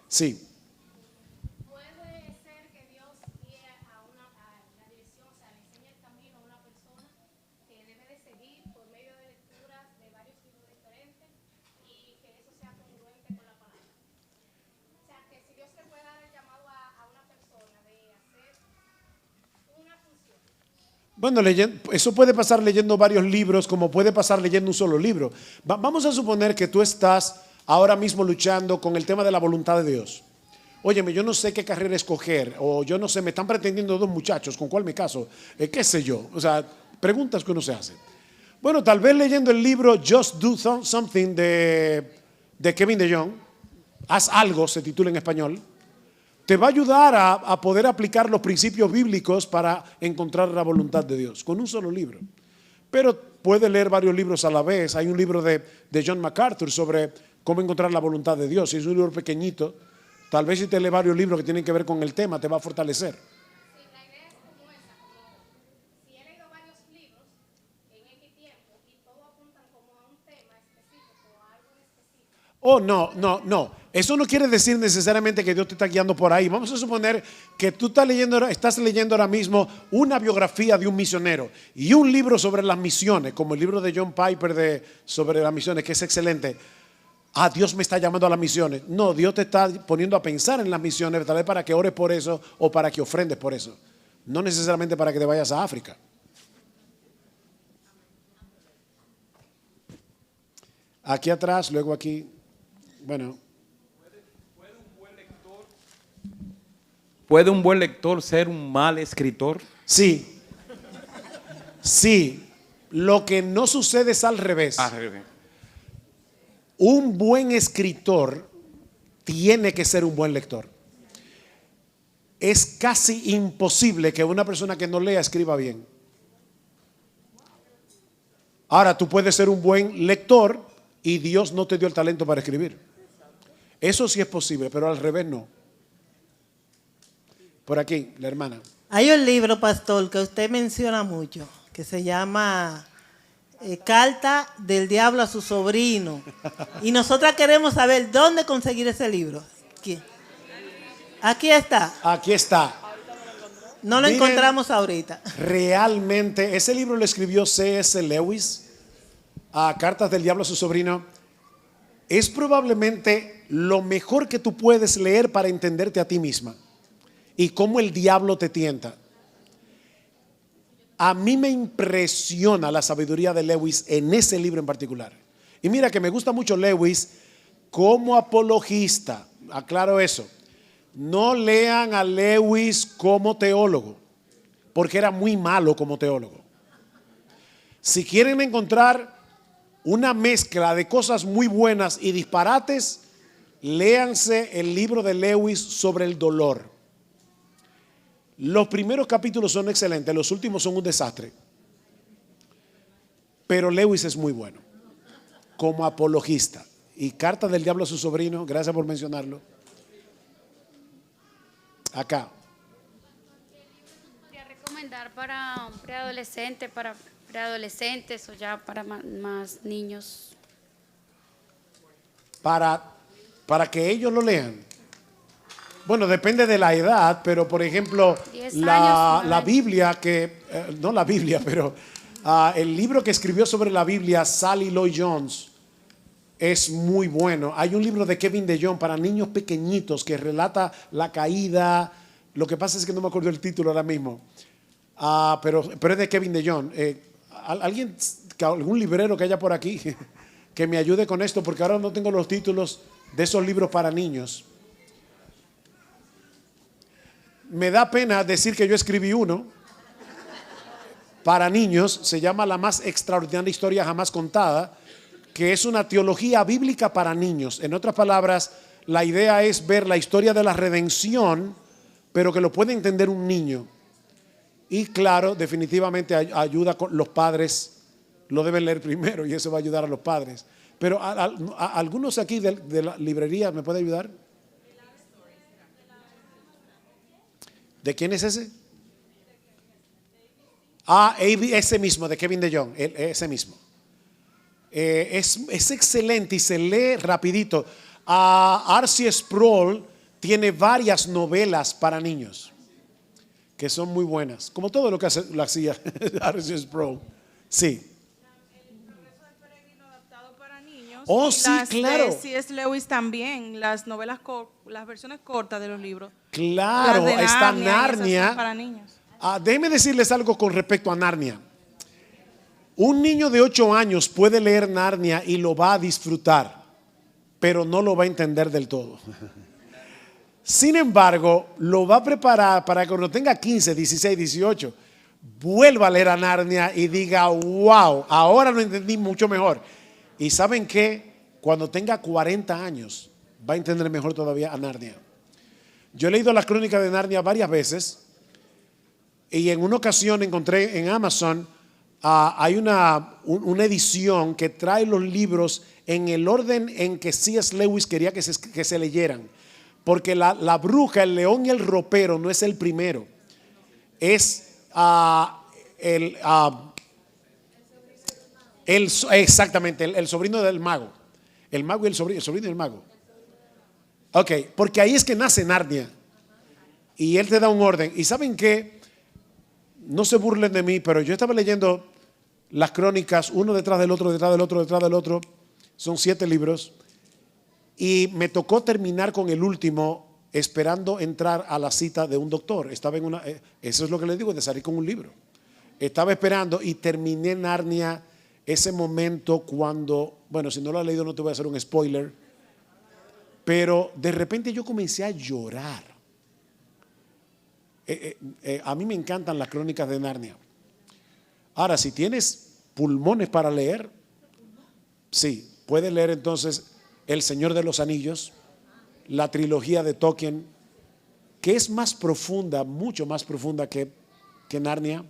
Sí. Puede ser que Dios guíe a la dirección, o sea, le enseñe el camino a una persona que debe de seguir por medio de lecturas de varios libros diferentes y que eso sea congruente con la palabra. O sea, que si Dios le puede dar el llamado a una persona de hacer una función. Bueno, eso puede pasar leyendo varios libros como puede pasar leyendo un solo libro. Vamos a suponer que tú estás ahora mismo luchando con el tema de la voluntad de Dios. Óyeme, yo no sé qué carrera escoger, o yo no sé, me están pretendiendo 2 muchachos, ¿con cuál me caso? ¿Qué sé yo? O sea, preguntas que uno se hace. Bueno, tal vez leyendo el libro Just Do Something de Kevin DeYoung, Haz algo, se titula en español. Te va a ayudar a poder aplicar los principios bíblicos para encontrar la voluntad de Dios, con un solo libro. Pero puede leer varios libros a la vez. Hay un libro de John MacArthur sobre cómo encontrar la voluntad de Dios. Y es un libro pequeñito. Tal vez si te lees varios libros que tienen que ver con el tema, te va a fortalecer. Sí, la idea es como esa, como si he leído varios libros en X tiempo y todos apuntan como a un tema específico, a algo en específico. Oh, no. Eso no quiere decir necesariamente que Dios te está guiando por ahí. Vamos a suponer que tú estás leyendo ahora mismo una biografía de un misionero y un libro sobre las misiones, como el libro de John Piper sobre las misiones, que es excelente. Dios me está llamando a las misiones. No, Dios te está poniendo a pensar en las misiones, tal vez para que ores por eso o para que ofrendes por eso. No necesariamente para que te vayas a África. Aquí atrás, luego aquí. Bueno. ¿Puede un buen lector ser un mal escritor? Sí. Lo que no sucede es al revés. Un buen escritor tiene que ser un buen lector. Es casi imposible que una persona que no lea escriba bien. Ahora, tú puedes ser un buen lector y Dios no te dio el talento para escribir. Eso sí es posible, pero al revés no. Por aquí, la hermana. Hay un libro, pastor, que usted menciona mucho, que se llama Carta del Diablo a su sobrino. Y nosotras queremos saber dónde conseguir ese libro. Aquí está. Aquí está. No lo Miren, encontramos ahorita. Realmente, ese libro lo escribió C.S. Lewis, a Cartas del Diablo a su sobrino. Es probablemente lo mejor que tú puedes leer para entenderte a ti misma y cómo el diablo te tienta. A mí me impresiona la sabiduría de Lewis en ese libro en particular. Y mira que me gusta mucho Lewis como apologista. Aclaro eso. No lean a Lewis como teólogo, porque era muy malo como teólogo. Si quieren encontrar una mezcla de cosas muy buenas y disparates, léanse el libro de Lewis sobre el dolor. Los primeros capítulos son excelentes, los últimos son un desastre. Pero Lewis es muy bueno como apologista. Y Carta del Diablo a su sobrino, gracias por mencionarlo. Acá. ¿Podría recomendar para un preadolescente, para preadolescentes o ya para más niños? Para que ellos lo lean. Bueno, depende de la edad, pero por ejemplo, 10 la años, Biblia, no la Biblia, pero el libro que escribió sobre la Biblia, Sally Lloyd Jones, es muy bueno. Hay un libro de Kevin DeYoung para niños pequeñitos que relata la caída. Lo que pasa es que no me acuerdo el título ahora mismo. Pero es de Kevin DeYoung. Algún librero que haya por aquí que me ayude con esto, porque ahora no tengo los títulos de esos libros para niños. Me da pena decir que yo escribí uno para niños, se llama La más extraordinaria historia jamás contada, que es una teología bíblica para niños. En otras palabras, la idea es ver la historia de la redención, pero que lo puede entender un niño. Y claro, definitivamente ayuda con los padres, lo deben leer primero y eso va a ayudar a los padres. Pero algunos aquí de la librería, ¿me puede ayudar? ¿De quién es ese? Ese mismo, de Kevin DeYoung, ese mismo. Es excelente y se lee rapidito. R.C. Sproul tiene varias novelas para niños que son muy buenas, como todo lo que hacía R.C. Sproul. Sí. Oh, y sí, las claro. de C.S. Lewis también, las novelas, las versiones cortas de los libros. Claro, Las de está Narnia, y esas Narnia. son para niños. Déjenme decirles algo con respecto a Narnia. Un niño de 8 años puede leer Narnia y lo va a disfrutar, pero no lo va a entender del todo. Sin embargo, lo va a preparar para que cuando tenga 15, 16, 18, vuelva a leer a Narnia y diga, wow, ahora lo entendí mucho mejor. Y ¿saben qué? Cuando tenga 40 años, va a entender mejor todavía a Narnia. Yo he leído las crónicas de Narnia varias veces y en una ocasión encontré en Amazon hay una edición que trae los libros en el orden en que C.S. Lewis quería que se leyeran. Porque la bruja, el león y el ropero no es el primero. Es exactamente, el sobrino del mago. El mago y el sobrino del mago. Ok, porque ahí es que nace Narnia. Y él te da un orden. ¿Y saben qué? No se burlen de mí, pero yo estaba leyendo las crónicas, uno detrás del otro, detrás del otro, detrás del otro. Son 7 libros. Y me tocó terminar con el último esperando entrar a la cita de un doctor. Estaba en eso es lo que les digo de salir con un libro. Estaba esperando y terminé Narnia ese momento cuando, bueno, si no lo has leído no te voy a hacer un spoiler, pero de repente yo comencé a llorar. A mí me encantan las crónicas de Narnia. Ahora, si tienes pulmones para leer, sí, puedes leer entonces El Señor de los Anillos, la trilogía de Tolkien, que es más profunda, mucho más profunda que Narnia,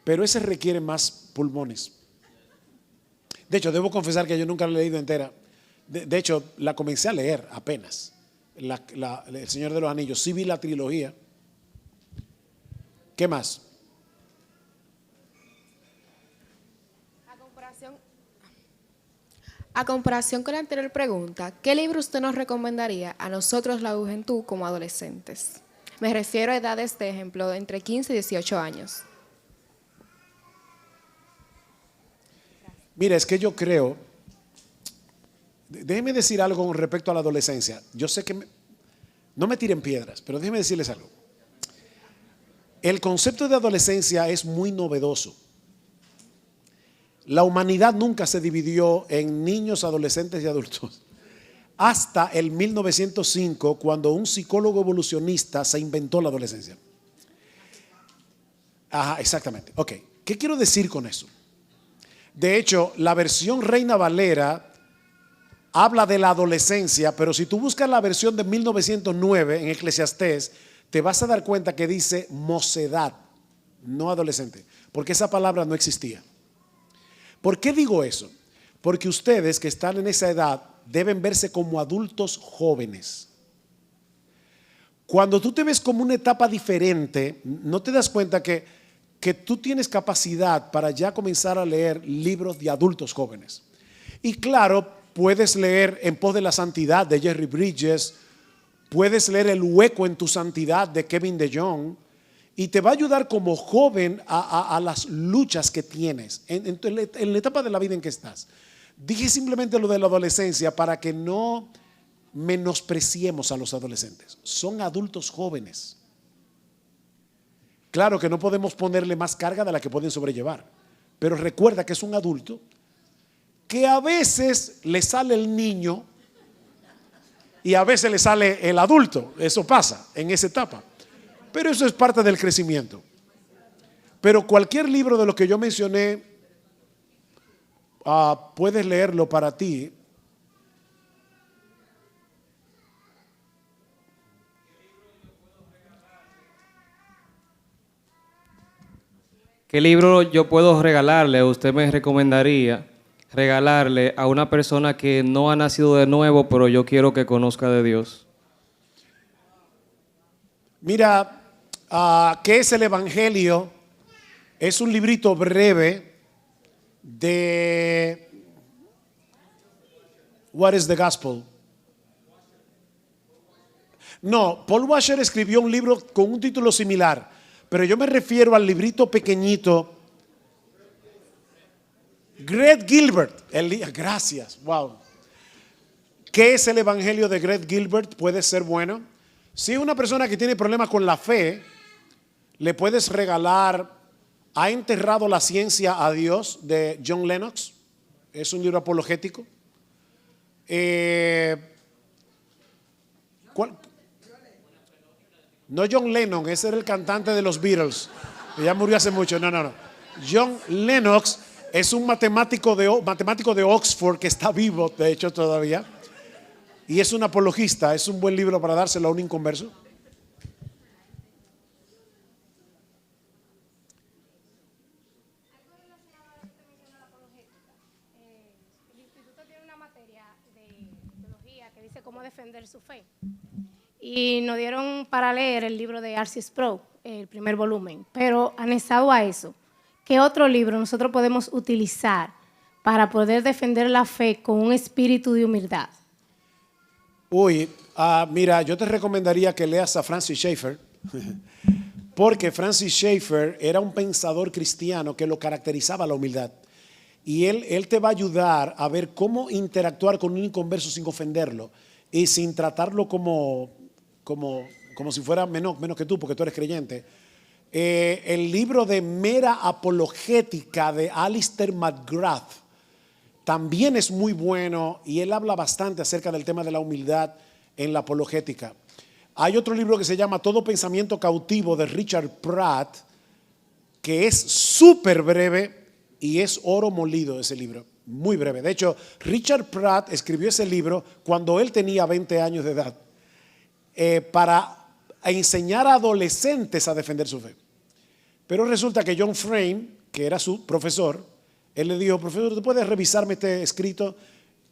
pero ese requiere más pulmones. De hecho, debo confesar que yo nunca la he leído entera. De hecho, la comencé a leer apenas, El Señor de los Anillos. Sí vi la trilogía. ¿Qué más? A comparación con la anterior pregunta, ¿qué libro usted nos recomendaría a nosotros la juventud como adolescentes? Me refiero a edades de ejemplo de entre 15 y 18 años. Mira, es que yo creo, déjenme decir algo con respecto a la adolescencia. Yo sé que no me tiren piedras, pero déjenme decirles algo. El concepto de adolescencia es muy novedoso. La humanidad nunca se dividió en niños, adolescentes y adultos. Hasta el 1905, cuando un psicólogo evolucionista se inventó la adolescencia. Ajá, exactamente. Ok, ¿qué quiero decir con eso? De hecho, la versión Reina Valera habla de la adolescencia, pero si tú buscas la versión de 1909 en Eclesiastés, te vas a dar cuenta que dice mocedad, no adolescente, porque esa palabra no existía. ¿Por qué digo eso? Porque ustedes que están en esa edad deben verse como adultos jóvenes. Cuando tú te ves como una etapa diferente, no te das cuenta que tú tienes capacidad para ya comenzar a leer libros de adultos jóvenes. Y claro, puedes leer En pos de la santidad de Jerry Bridges, puedes leer El hueco en tu santidad de Kevin DeYoung, y te va a ayudar como joven a las luchas que tienes en la etapa de la vida en que estás. Dije simplemente lo de la adolescencia para que no menospreciemos a los adolescentes. Son adultos jóvenes. Claro que no podemos ponerle más carga de la que pueden sobrellevar, pero recuerda que es un adulto que a veces le sale el niño y a veces le sale el adulto. Eso pasa en esa etapa. Pero eso es parte del crecimiento. Pero cualquier libro de lo que yo mencioné, puedes leerlo para ti. ¿Qué libro yo puedo regalarle? ¿Usted me recomendaría regalarle a una persona que no ha nacido de nuevo, pero yo quiero que conozca de Dios? Mira, ¿qué es el Evangelio? Es un librito breve de What is the Gospel? No, Paul Washer escribió un libro con un título similar, pero yo me refiero al librito pequeñito. Greg Gilbert, gracias, wow. ¿Qué es el Evangelio de Greg Gilbert? Puede ser bueno. Si una persona que tiene problemas con la fe, le puedes regalar ¿Ha enterrado la ciencia a Dios? De John Lennox. Es un libro apologético. ¿Cuál? No John Lennon, ese era el cantante de los Beatles. Ya murió hace mucho. No. John Lennox es un matemático de Oxford que está vivo, de hecho, todavía. y es un apologista, ¿es un buen libro para dárselo a un inconverso? El instituto tiene una materia de teología que dice cómo defender su fe. Y nos dieron para leer el libro de R.C. Sproul, el primer volumen. Pero anexado a eso, ¿qué otro libro nosotros podemos utilizar para poder defender la fe con un espíritu de humildad? Mira, yo te recomendaría que leas a Francis Schaeffer, porque Francis Schaeffer era un pensador cristiano que lo caracterizaba la humildad. Y él te va a ayudar a ver cómo interactuar con un inconverso sin ofenderlo y sin tratarlo como si fuera menos que tú, porque tú eres creyente. El libro de Mera Apologética de Alistair McGrath también es muy bueno y él habla bastante acerca del tema de la humildad en la apologética. Hay otro libro que se llama Todo Pensamiento Cautivo de Richard Pratt, que es súper breve y es oro molido ese libro, muy breve. De hecho, Richard Pratt escribió ese libro cuando él tenía 20 años de edad para enseñar a adolescentes a defender su fe. Pero resulta que John Frame, que era su profesor, él le dijo: profesor, ¿tú puedes revisarme este escrito?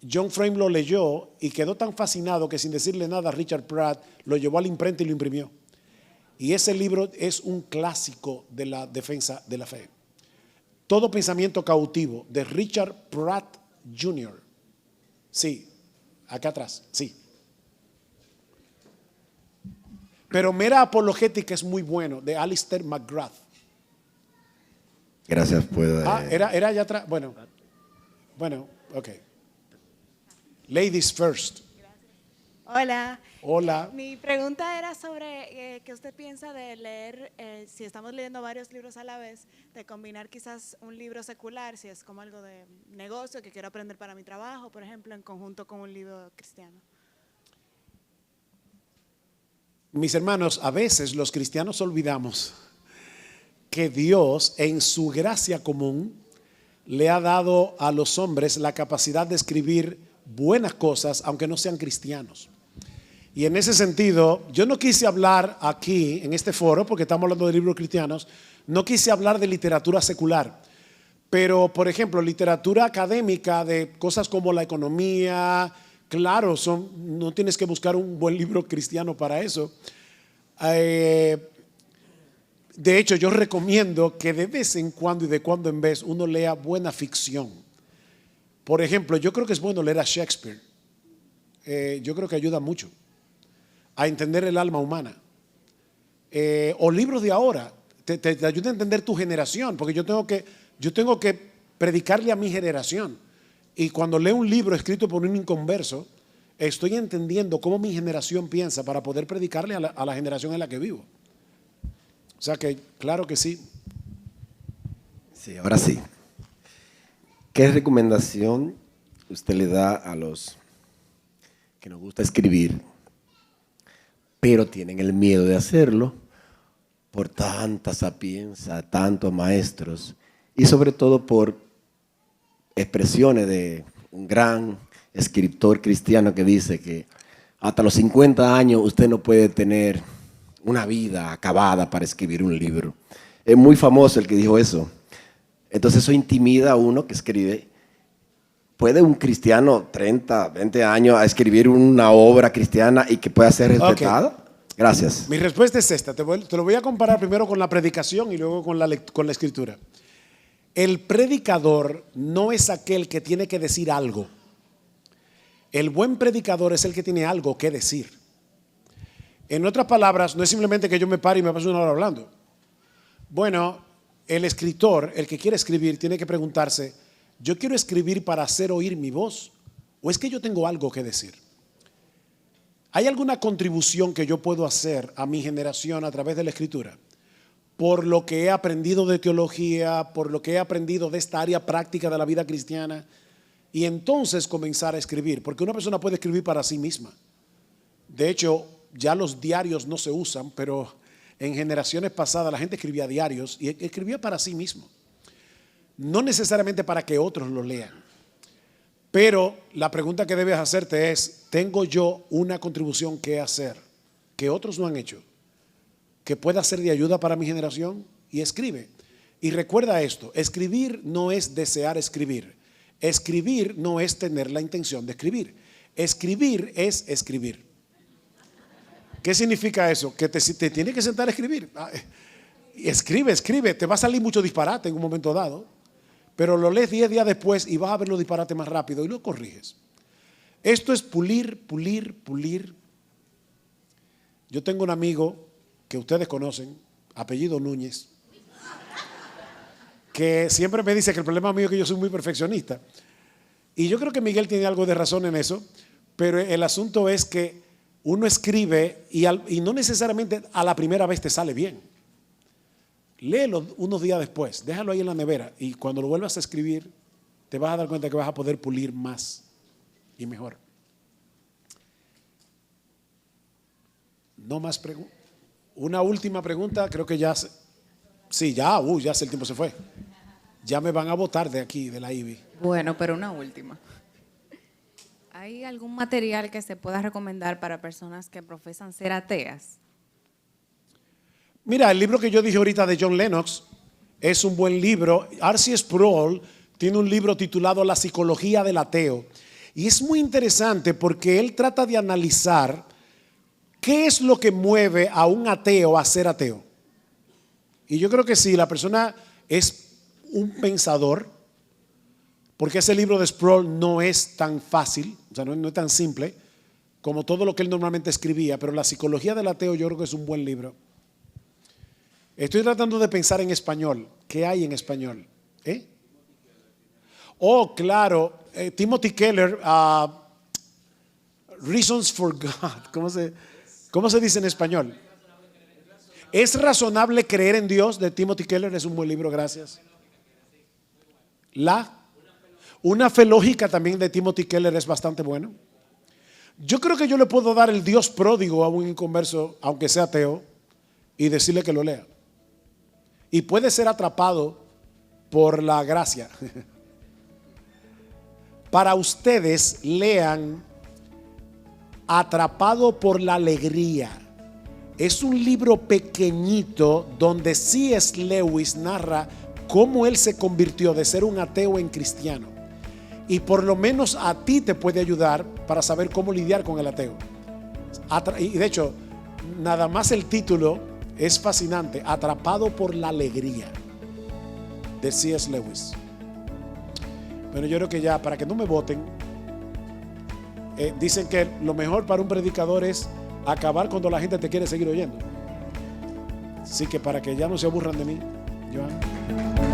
John Frame lo leyó y quedó tan fascinado que sin decirle nada a Richard Pratt lo llevó a la imprenta y lo imprimió. Y ese libro es un clásico de la defensa de la fe. Todo Pensamiento Cautivo de Richard Pratt Jr. Sí, acá atrás, sí. Pero Mera Apologética es muy bueno, de Alistair McGrath. Gracias, puedo. Era allá atrás. Bueno, ok. Ladies first. Hola. Hola. Mi pregunta era sobre qué usted piensa de leer, si estamos leyendo varios libros a la vez, de combinar quizás un libro secular, si es como algo de negocio que quiero aprender para mi trabajo, por ejemplo, en conjunto con un libro cristiano. Mis hermanos, a veces los cristianos olvidamos que Dios en su gracia común le ha dado a los hombres la capacidad de escribir buenas cosas aunque no sean cristianos. Y en ese sentido, yo no quise hablar aquí en este foro, porque estamos hablando de libros cristianos, no quise hablar de literatura secular. Pero, por ejemplo, literatura académica de cosas como la economía, claro, no tienes que buscar un buen libro cristiano para eso. De hecho, yo recomiendo que de vez en cuando y de cuando en vez uno lea buena ficción. Por ejemplo, yo creo que es bueno leer a Shakespeare. Yo creo que ayuda mucho a entender el alma humana. O libros de ahora, te ayuda a entender tu generación, porque yo tengo que predicarle a mi generación. Y cuando leo un libro escrito por un inconverso, estoy entendiendo cómo mi generación piensa para poder predicarle a la generación en la que vivo. O sea que, claro que sí. Sí, ahora sí. ¿Qué recomendación usted le da a los que nos gusta escribir, pero tienen el miedo de hacerlo por tanta sapiencia, tantos maestros y sobre todo por expresiones de un gran escritor cristiano que dice que hasta los 50 años usted no puede tener una vida acabada para escribir un libro? Es muy famoso el que dijo eso. Entonces eso intimida a uno que escribe. ¿Puede un cristiano 30, 20 años a escribir una obra cristiana y que pueda ser respetada? Okay. Gracias. Mi respuesta es esta. Te lo voy a comparar primero con la predicación y luego con la escritura. El predicador no es aquel que tiene que decir algo. El buen predicador es el que tiene algo que decir. En otras palabras, no es simplemente que yo me pare y me paso una hora hablando. Bueno, el escritor, el que quiere escribir, tiene que preguntarse: ¿yo quiero escribir para hacer oír mi voz o es que yo tengo algo que decir? ¿Hay alguna contribución que yo puedo hacer a mi generación a través de la escritura? Por lo que he aprendido de teología, por lo que he aprendido de esta área práctica de la vida cristiana, y entonces comenzar a escribir, porque una persona puede escribir para sí misma. De hecho, ya los diarios no se usan, pero en generaciones pasadas la gente escribía diarios y escribía para sí mismo. No necesariamente para que otros lo lean. Pero la pregunta que debes hacerte es, ¿tengo yo una contribución que hacer que otros no han hecho, que pueda ser de ayuda para mi generación? Y escribe. Y recuerda esto, escribir no es desear escribir. Escribir no es tener la intención de escribir. Escribir es escribir. ¿Qué significa eso? Que te tienes que sentar a escribir. Escribe, te va a salir mucho disparate en un momento dado, pero lo lees 10 días después y vas a ver los disparates más rápido y lo corriges. Esto es pulir. Yo tengo un amigo que ustedes conocen, apellido Núñez, que siempre me dice que el problema mío es que yo soy muy perfeccionista. Y yo creo que Miguel tiene algo de razón en eso, pero el asunto es que uno escribe y no necesariamente a la primera vez te sale bien. Léelo unos días después, déjalo ahí en la nevera y cuando lo vuelvas a escribir te vas a dar cuenta que vas a poder pulir más y mejor. No más preguntas. Una última pregunta, creo que ya ya el tiempo se fue. Ya me van a botar de aquí, de la IBI. Bueno, pero una última. ¿Hay algún material que se pueda recomendar para personas que profesan ser ateas? Mira, el libro que yo dije ahorita de John Lennox es un buen libro. R.C. Sproul tiene un libro titulado La psicología del ateo. Y es muy interesante porque él trata de analizar qué es lo que mueve a un ateo a ser ateo. Y yo creo que si la persona es un pensador, porque ese libro de Sproul no es tan fácil, o sea, no es tan simple como todo lo que él normalmente escribía, pero La psicología del ateo yo creo que es un buen libro. Estoy tratando de pensar en español. ¿Qué hay en español? Oh, claro, Timothy Keller, Reasons for God. ¿Cómo se dice en español? ¿Es razonable creer en Dios? De Timothy Keller, es un buen libro, gracias. Una fe lógica también de Timothy Keller es bastante bueno. Yo creo que yo le puedo dar el Dios pródigo a un inconverso, aunque sea ateo, y decirle que lo lea. Y puede ser atrapado por la gracia. Para ustedes, lean Atrapado por la alegría. Es un libro pequeñito donde C.S. Lewis narra cómo él se convirtió de ser un ateo en cristiano. Y por lo menos a ti te puede ayudar para saber cómo lidiar con el ateo. Y de hecho, nada más el título es fascinante. Atrapado por la alegría, de C.S. Lewis. Bueno, yo creo que ya, para que no me voten, dicen que lo mejor para un predicador es acabar cuando la gente te quiere seguir oyendo. Así que para que ya no se aburran de mí, Joan.